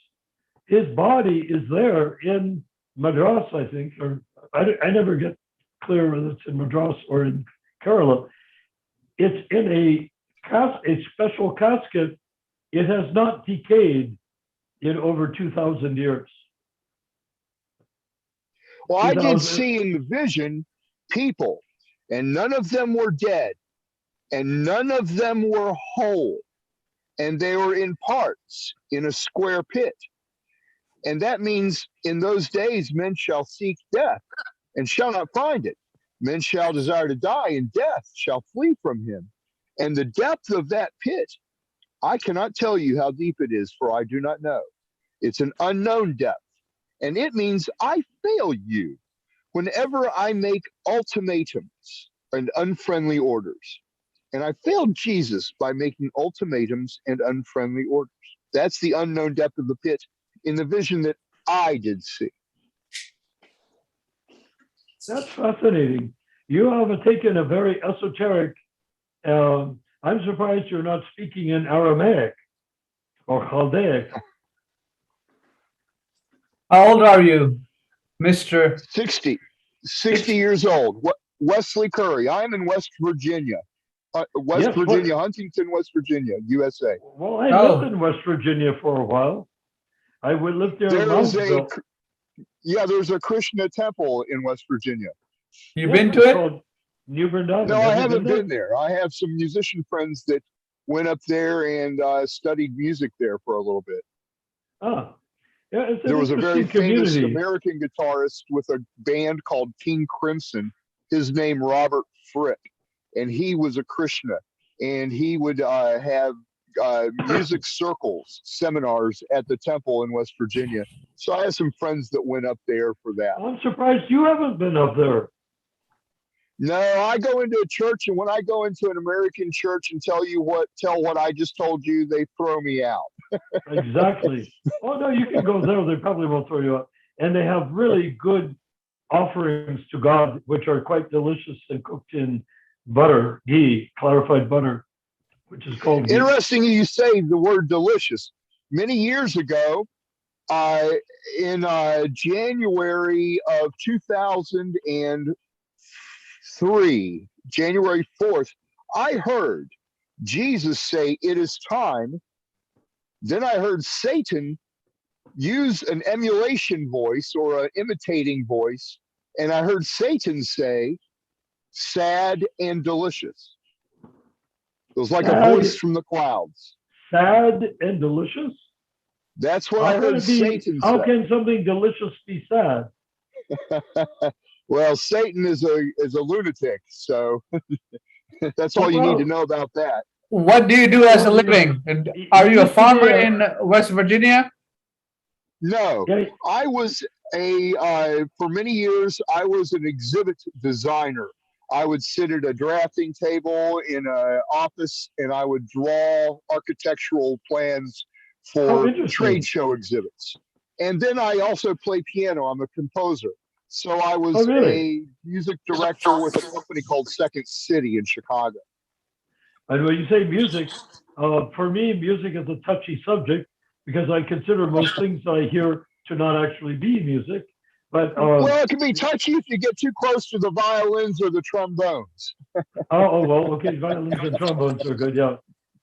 his body is there in Madras, I think, or I never get clear whether it's in Madras or in Kerala. It's in a special casket. It has not decayed in over 2,000 years. Well, I did see in the vision people, and none of them were dead, and none of them were whole, and they were in parts in a square pit. And that means in those days men shall seek death and shall not find it. Men shall desire to die, and death shall flee from him. And the depth of that pit, I cannot tell you how deep it is, for I do not know. It's an unknown depth. And it means I fail you whenever I make ultimatums and unfriendly orders. And I failed Jesus by making ultimatums and unfriendly orders. That's the unknown depth of the pit in the vision that I did see. That's fascinating. You have taken a very esoteric, I'm surprised you're not speaking in Aramaic or Chaldaic. How old are you, Mr.? 60 years old. Wesley Curry. I'm in West Virginia. Virginia, Huntington, West Virginia, USA. Well, I lived in West Virginia for a while. I would live there. There's a Krishna temple in West Virginia. You've been to it? New Brindavan. No, I haven't been there. I have some musician friends that went up there and studied music there for a little bit. Yeah, there was a very famous community. American guitarist with a band called King Crimson. His name Robert Fripp, and he was a Krishna, and he would have music circles, seminars at the temple in West Virginia. So I have some friends that went up there for that. I'm surprised you haven't been up there. No, I go into a church, and when I go into an American church and tell what I just told you, they throw me out. Exactly. Oh no, you can go there. They probably won't throw you out. And they have really good offerings to God, which are quite delicious and cooked in butter, ghee, clarified butter, which is called ghee. Interesting you say the word delicious. Many years ago, in January of 2003, January 4th, I heard Jesus say, "It is time." Then I heard Satan use an emulation voice or an imitating voice, and I heard Satan say, "Sad and delicious." It was like a voice from the clouds. Sad and delicious? That's what I heard Satan say. How can something delicious be sad? Well, Satan is a lunatic, so that's all you need to know about that. What do you do as a living? Are you a farmer in West Virginia? No, I was for many years, I was an exhibit designer. I would sit at a drafting table in an office, and I would draw architectural plans for trade show exhibits. And then I also play piano. I'm a composer. So I was a music director with a company called Second City in Chicago. And when you say music, for me, music is a touchy subject because I consider most things that I hear to not actually be music. But well, it can be touchy if you get too close to the violins or the trombones. well, okay, violins and trombones are good, yeah.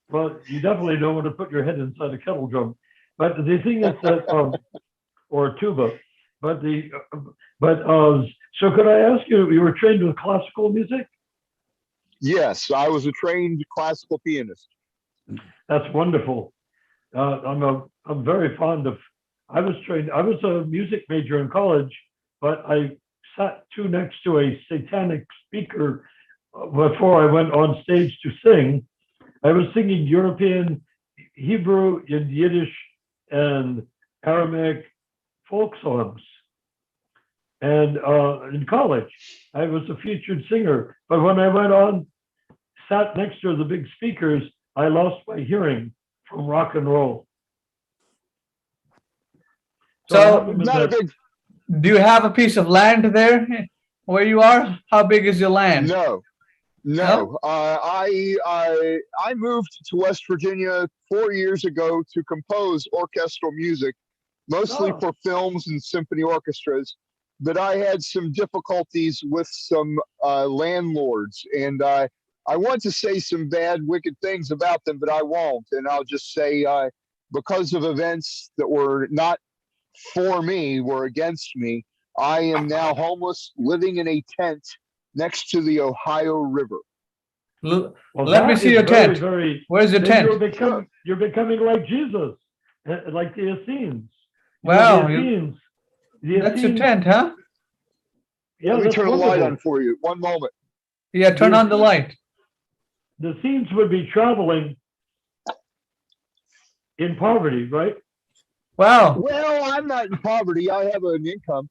Well, you definitely don't want to put your head inside a kettle drum. But the thing is that, or a tuba. But so could I ask you? You were trained with classical music? Yes, I was a trained classical pianist. That's wonderful. I'm very fond of. I was a music major in college, but I sat next to a satanic speaker before I went on stage to sing. I was singing European, Hebrew, and Yiddish, and Aramaic folk songs. And in college, I was a featured singer. But when I went on, sat next to the big speakers, I lost my hearing from rock and roll. So, Not a big. do you have a piece of land there where you are? How big is your land? No. I moved to West Virginia 4 years ago to compose orchestral music, mostly for films and symphony orchestras. But I had some difficulties with some landlords, and I want to say some bad, wicked things about them, but I won't. And I'll just say, because of events that were not for me, were against me, I am now homeless, living in a tent next to the Ohio River. Well, let me see your tent. Where's your tent? You're becoming like Jesus, like the Essenes. Wow, the that's your tent, huh? Yeah, let me turn the light on for you. One moment. Yeah, turn on the light. The Essenes would be traveling in poverty, right? Wow. Well, I'm not in poverty. I have an income.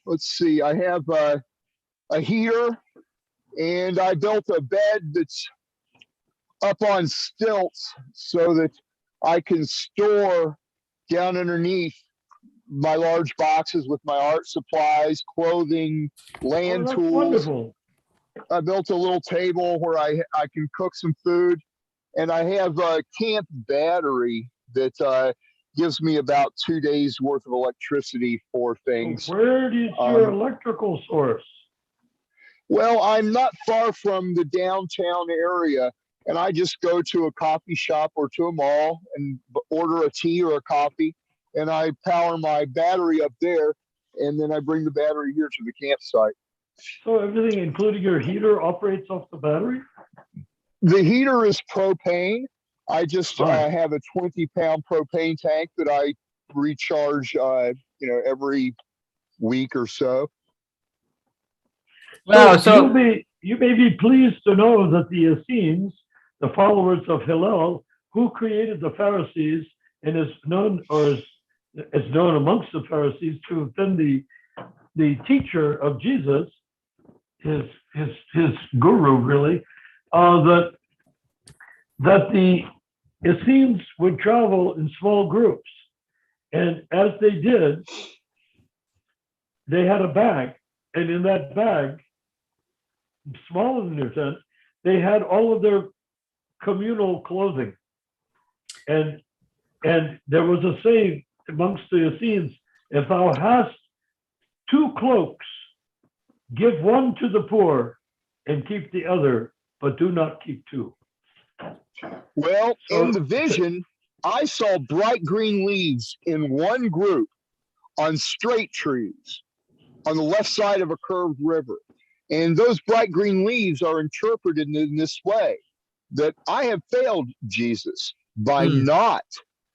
Let's see. I have a heater, and I built a bed that's up on stilts so that I can store down underneath my large boxes with my art supplies, clothing, land tools. Wonderful. I built a little table where I can cook some food, and I have a camp battery that gives me about 2 days worth of electricity for things. Where is your electrical source? Well, I'm not far from the downtown area, and I just go to a coffee shop or to a mall and order a tea or a coffee, and I power my battery up there, and then I bring the battery here to the campsite. So everything, including your heater, operates off the battery? The heater is propane. I just have a 20-pound propane tank that I recharge, every week or so. Wow, so you may be pleased to know that the Essenes, the followers of Hillel, who created the Pharisees, and is known amongst the Pharisees to have been the teacher of Jesus, his guru really, that the Essenes would travel in small groups, and as they did, they had a bag, and in that bag, smaller than your tent, they had all of their communal clothing, and there was a saying amongst the Essenes: if thou hast 2 cloaks, give one to the poor and keep the other, but do not keep 2. Well, in the vision, I saw bright green leaves in one group on straight trees on the left side of a curved river. And those bright green leaves are interpreted in this way, that I have failed Jesus by not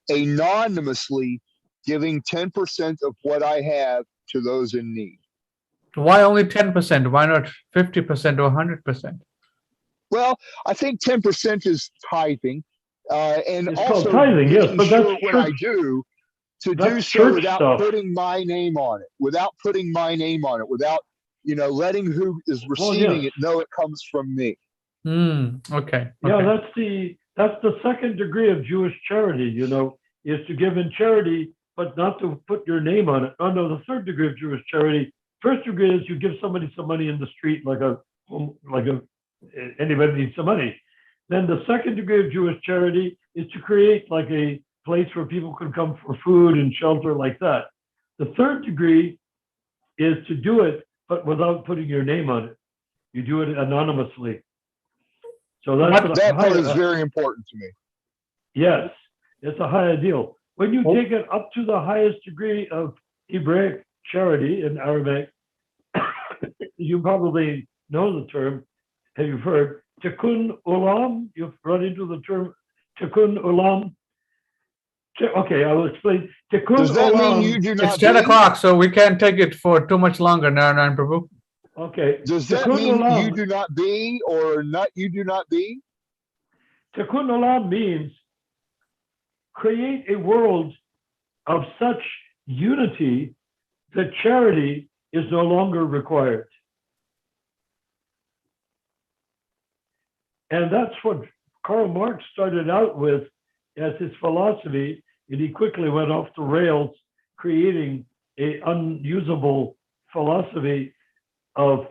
anonymously giving 10% of what I have to those in need. Why only 10%? Why not 50% or 100%? Well, I think 10% is tithing, and it's also tithing, yes, but sure that's when church, I do to do that's so church without stuff. putting my name on it, without letting who is receiving it know it comes from me. Okay. Yeah, that's the second degree of Jewish charity, is to give in charity, but not to put your name on it. Oh no, the third degree of Jewish charity. First degree is you give somebody some money in the street, like anybody needs some money. Then the second degree of Jewish charity is to create like a place where people can come for food and shelter like that. The third degree is to do it, but without putting your name on it. You do it anonymously. So that's That part is very important to me. yes, it's a high ideal. When you take it up to the highest degree of Hebraic charity in Arabic, you probably know the term. Have you heard tikkun olam? You've run into the term tikkun olam. Okay, I will explain. Tikkun Does that olam. mean you do not It's 10 be? o'clock, so we can't take it for too much longer, Narayan Prabhu. Okay. Does that Tikkun mean olam. you do not be or not you do not be? Tikkun olam means create a world of such unity that charity is no longer required. And that's what Karl Marx started out with as his philosophy, and he quickly went off the rails, creating an unusable philosophy of,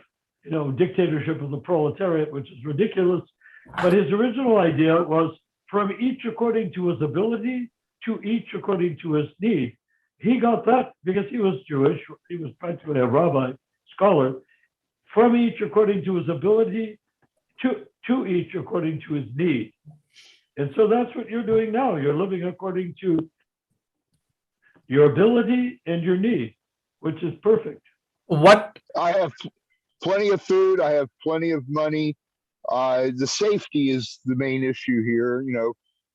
dictatorship of the proletariat, which is ridiculous. But his original idea was from each according to his ability to each according to his need. He got that because he was Jewish. He was practically a rabbi, scholar. From each according to his ability to each according to his need. And so that's what you're doing now. You're living according to your ability and your need, which is perfect. What I have plenty of food. I have plenty of money. The safety is the main issue here.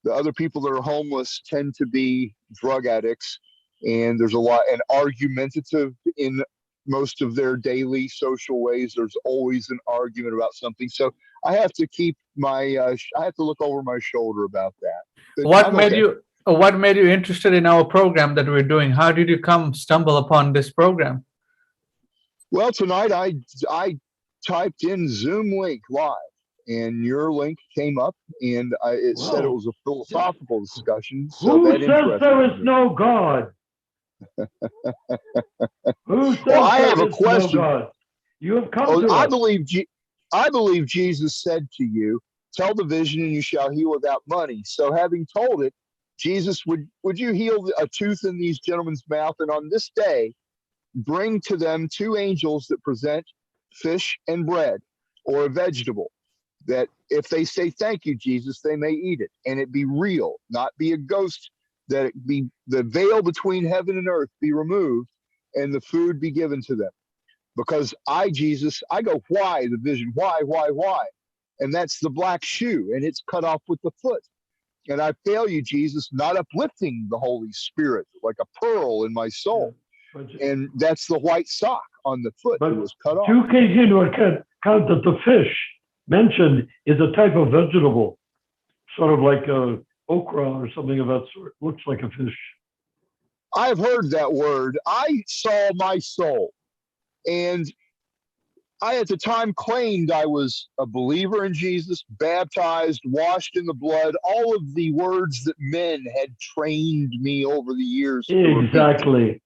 The other people that are homeless tend to be drug addicts, and there's a lot and argumentative in most of their daily social ways. There's always an argument about something. So I have to keep I have to look over my shoulder about that. But what made you interested in our program that we're doing? How did you stumble upon this program? Well, tonight I typed in Zoom link live, and your link came up, and it said it was a philosophical discussion. So Who that says there is me. no God? Who says Well, I have there a is question. no God? You have come to I us. believe Jesus said to you, "Tell the vision, and you shall heal without money." So, having told it, Jesus, would you heal a tooth in these gentlemen's mouth, and on this day, bring to them 2 angels that present fish and bread or a vegetable, that if they say thank you, Jesus, they may eat it, and it be real, not be a ghost, that it be the veil between heaven and earth be removed, and the food be given to them. Because Jesus, I go, why the vision? Why? And that's the black shoe, and it's cut off with the foot. And I fail you, Jesus, not uplifting the Holy Spirit like a pearl in my soul. And that's the white sock on the foot that was cut off. 2 kg into account that the fish mentioned is a type of vegetable, sort of like a okra or something of that sort. Looks like a fish. I've heard that word. I saw my soul. And I, at the time, claimed I was a believer in Jesus, baptized, washed in the blood, all of the words that men had trained me over the years. Exactly.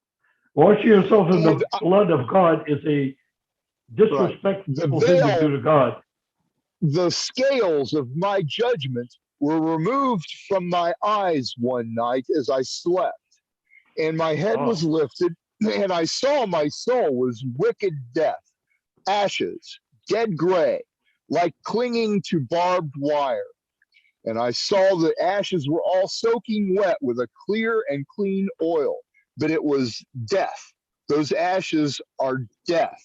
Washing yourself in the blood of God is a disrespectful thing to do to God. The scales of my judgment were removed from my eyes one night as I slept, and my head was lifted, and I saw my soul was wicked death, ashes, dead gray, like clinging to barbed wire. And I saw the ashes were all soaking wet with a clear and clean oil, but it was death. Those ashes are death,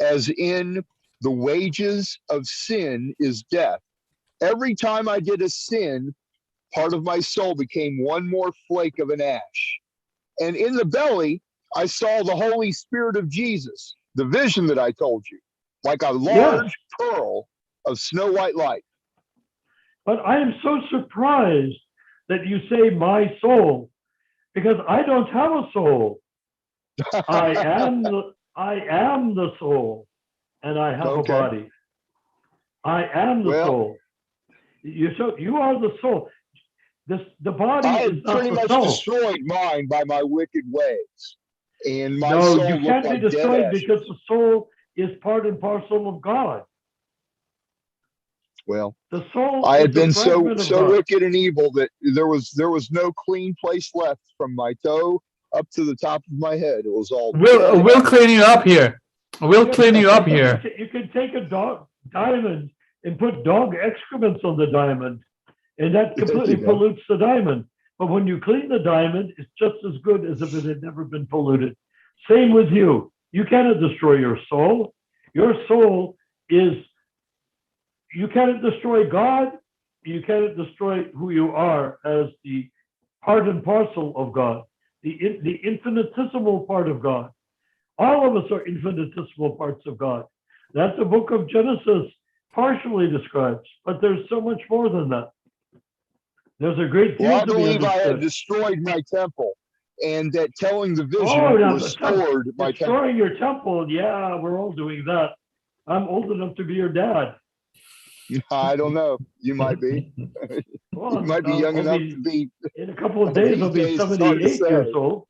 as in the wages of sin is death. Every time I did a sin, part of my soul became one more flake of an ash. And in the belly, I saw the Holy Spirit of Jesus, the vision that I told you, like a large pearl of snow white light. But I am so surprised that you say my soul, because I don't have a soul. I am the soul, and I have a body. I am the soul. You are the soul. The body is not pretty the much soul. destroyed mine by my wicked ways. And my No, soul you looked can't like be destroyed dead ashes. because the soul is part and parcel of God. Well, The soul I had is a been so fragment of God. wicked and evil that there was no clean place left from my toe up to the top of my head. It was all We'll clean you up here. We'll clean you up here. You can take a diamond and put dog excrements on the diamond, and that completely pollutes the diamond. But when you clean the diamond, it's just as good as if it had never been polluted. Same with you. You cannot destroy your soul. Your soul is, you cannot destroy God. You cannot destroy who you are as the part and parcel of God, the infinitesimal part of God. All of us are infinitesimal parts of God. That the book of Genesis partially describes, but there's so much more than that. There's a great deal Well, I to be believe I had understood. destroyed my temple, and that telling the vision now, restored my temple. destroying your temple, yeah, we're all doing that. I'm old enough to be your dad. I don't know. You might be. Well, You might be young enough to be. In a couple of days, I'll be These days, it's hard to 78 years say. old.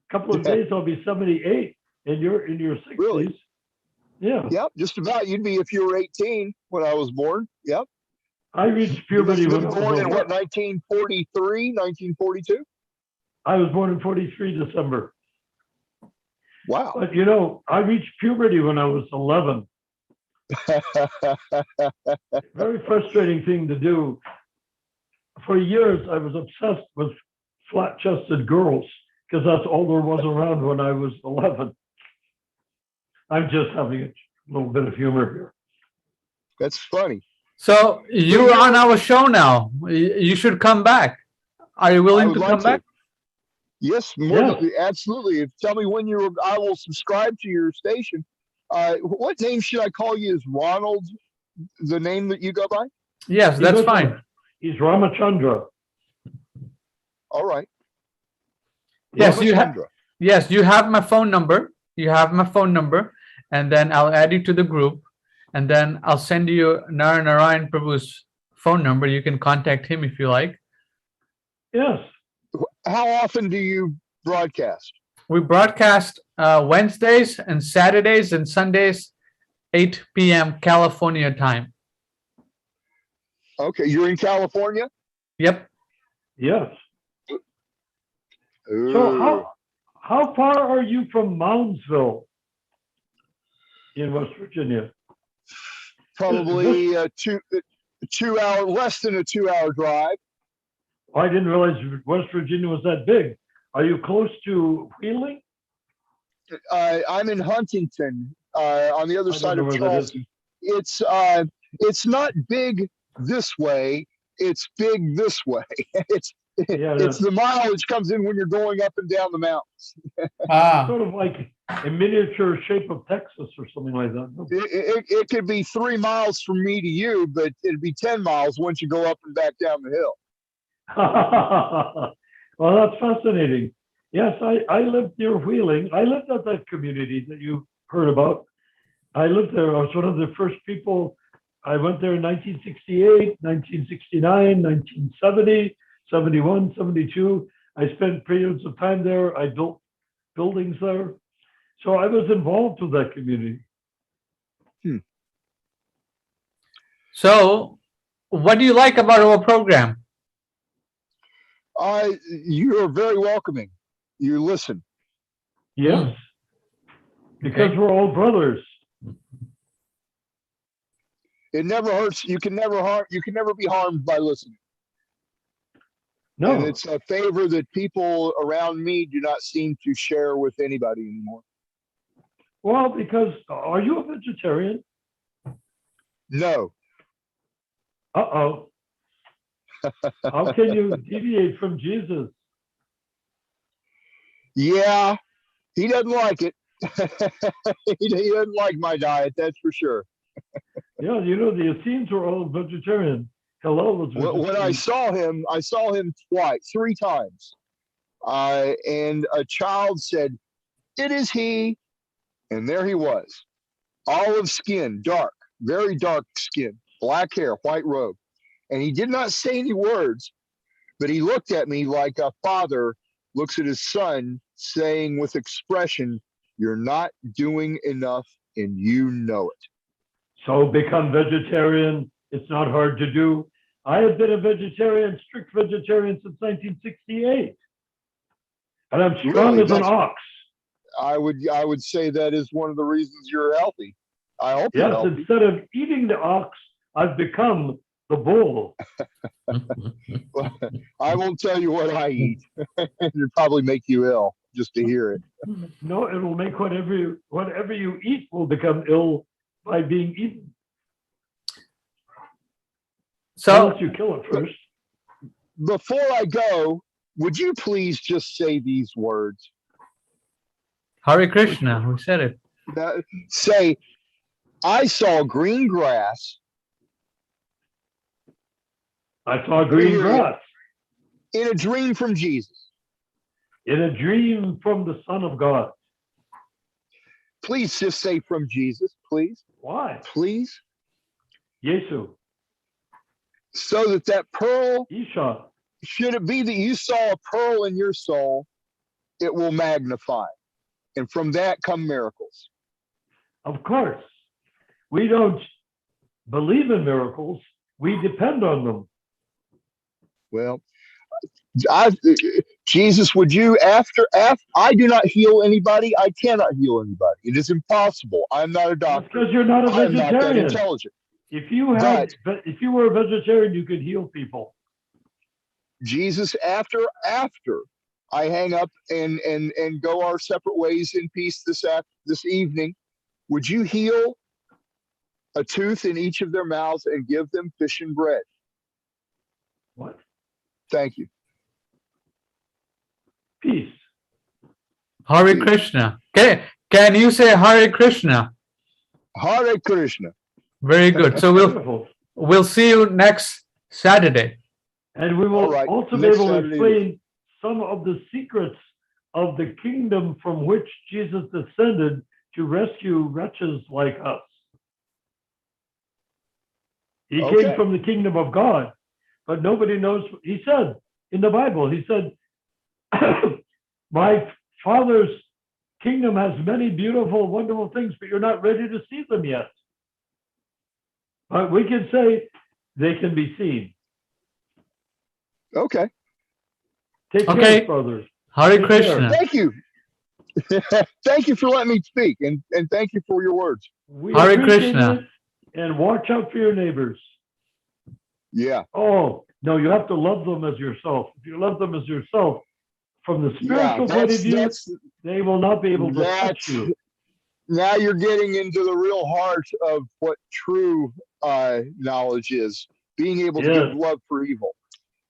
A couple of days, I'll be 78, and you're in your 60s. Really? Yeah. Yep, just about. You'd be if you were 18 when I was born. Yep. I reached You puberty were when I was born in over. what, 1943, 1942? I was born in 43 December. Wow. But you know, I reached puberty when I was 11. Very frustrating thing to do. For years, I was obsessed with flat-chested girls because that's all there was around when I was 11. I'm just having a little bit of humor here. That's funny. So you're on our show now. You should come back. Are you I willing would to like come to. back? Yes, absolutely. Tell me when I will subscribe to your station. What name should I call you? Is Ronald the name that you go by? Yes, that's fine. He's Ramachandra. All right. Yes, you have. Ramachandra. Yes, you have my phone number. You have my phone number, and then I'll add you to the group, and then I'll send you Narayan Prabhu's phone number. You can contact him if you like. Yes. How often do you broadcast? We broadcast Wednesdays and Saturdays and Sundays, 8 p.m. California time. Okay, you're in California? Yep. Yes. Ooh. So how far are you from Moundsville in West Virginia? Probably 2 hour, less than a 2 hour drive. I didn't realize West Virginia was that big. Are you close to Wheeling? I'm in Huntington, on the other side of Charleston. It's not big this way. It's big this way. It's the mileage comes in when you're going up and down the mountains. Sort of like a miniature shape of Texas or something like that. It could be 3 miles from me to you, but it'd be 10 miles once you go up and back down the hill. Well, that's fascinating. Yes, I lived near Wheeling. I lived at that community that you heard about. I lived there. I was one of the first people. I went there in 1968, 1969, 1970, 71, 72. I spent periods of time there. I built buildings there. So I was involved with that community. So what do you like about our program? You are very welcoming. You listen. Yes. Because we're all brothers. It never hurts. You can never be harmed by listening. No. And it's a favor that people around me do not seem to share with anybody anymore. Well, because are you a vegetarian? No. Uh-oh. How can you deviate from Jesus? Yeah, he doesn't like it. He doesn't like my diet, that's for sure. Yeah, you know, the Essenes were all vegetarian. Hillel was vegetarian. When I saw him three times. And a child said, "It is he." And there he was. Olive skin, dark, very dark skin, black hair, white robe. And he did not say any words, but he looked at me like a father looks at his son, saying with expression, "You're not doing enough and you know it." So become vegetarian It's not hard to do. I have been a vegetarian, strict vegetarian since 1968. And I'm strong Really? as an ox. I would say that is one of the reasons you're healthy. I hope you're Yes, healthy. instead of eating the ox, I've become the bull. I won't tell you what I eat. It'd probably make you ill just to hear it. No, it will make whatever you eat will become ill by being eaten. So, Unless you kill it first. Before I go, would you please just say these words? Hare Krishna, we said it. Say, I saw green grass. I saw green grass In a dream from Jesus. in a dream from the Son of God. Please just say from Jesus, please. Why? Please. Yesu, So that pearl, Isha. should it be that you saw a pearl in your soul, it will magnify. And from that come miracles. Of course, we don't believe in miracles. We depend on them. Well, Jesus, would you, after I do not heal anybody, I cannot heal anybody. It is impossible. I'm not a That's doctor. because you're not a I'm not that vegetarian. intelligent. If you were a vegetarian, you could heal people. Jesus, after I hang up and go our separate ways in peace this evening, would you heal a tooth in each of their mouths and give them fish and bread? What? Thank you. Peace. Hare Krishna. Can you say Hare Krishna? Hare Krishna. Very good. So Beautiful. we'll see you next Saturday. And we will All right. also be Next able to Saturday. explain some of the secrets of the kingdom from which Jesus descended to rescue wretches like us. He Okay. came from the kingdom of God, but nobody knows. He said in the Bible, he said, my Father's kingdom has many beautiful, wonderful things, but you're not ready to see them yet. But we can say they can be seen. Okay. Take Okay. care, brothers. Hare Take care. Krishna. Thank you. Thank you for letting me speak, and thank you for your words. We Hare appreciate Krishna. it, and watch out for your neighbors. Yeah. Oh, no, you have to love them as yourself. If you love them as yourself, from the Yeah. spiritual point of view, they will not be able to touch That's you. now you're getting into the real heart of what true knowledge is. Being able to give Yes. love for evil.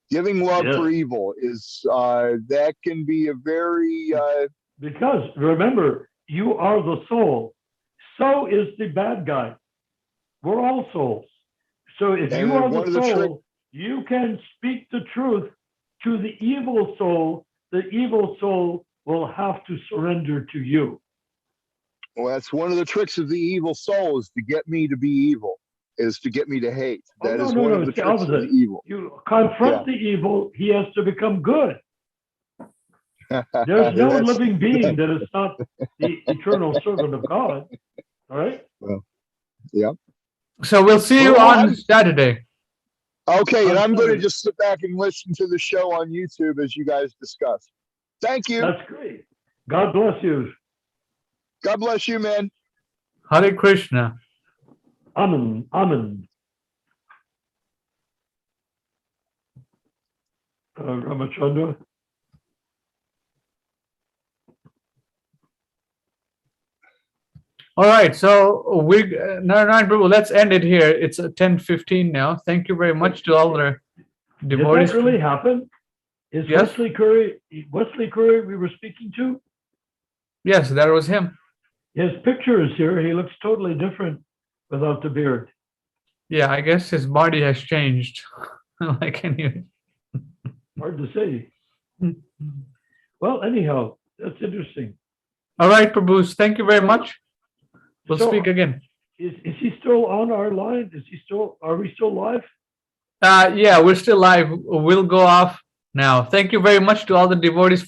Giving love Yes. for evil is that can be a very Because remember, you are the soul. So is the bad guy. We're all souls. So if And you are one the of the trick- soul, you can speak the truth to the evil soul. The evil soul will have to surrender to you. well, that's one of the tricks of the evil soul is to get me to be evil, is to get me to hate. Oh, That no, is no, one no, of the it's the tricks of the opposite. evil. You confront the evil, he has to become good. There's no That's- living being that is not the eternal servant of God. All right? So we'll see you Well, on Saturday. Okay, and I'm going to Absolutely. just sit back and listen to the show on YouTube as you guys discuss. Thank you. That's great. God bless you. God bless you, man. Hare Krishna. Amen. Amen. Ramachandra. All right, so Narayan Prabhu, let's end it here. It's 10:15 now. Thank you very much to all our Did devotees. that really happen? Is Yes. Wesley Curry we were speaking to? Yes, that was him. His picture is here. He looks totally different without the beard. Yeah, I guess his body has changed. Like anyway. Hard to say. Well, anyhow, that's interesting. All right, Prabhus, thank you very much. We'll So, speak again. Is he still on our line? Are we still live? Yeah, we're still live. We'll go off now. Thank you very much to all the devotees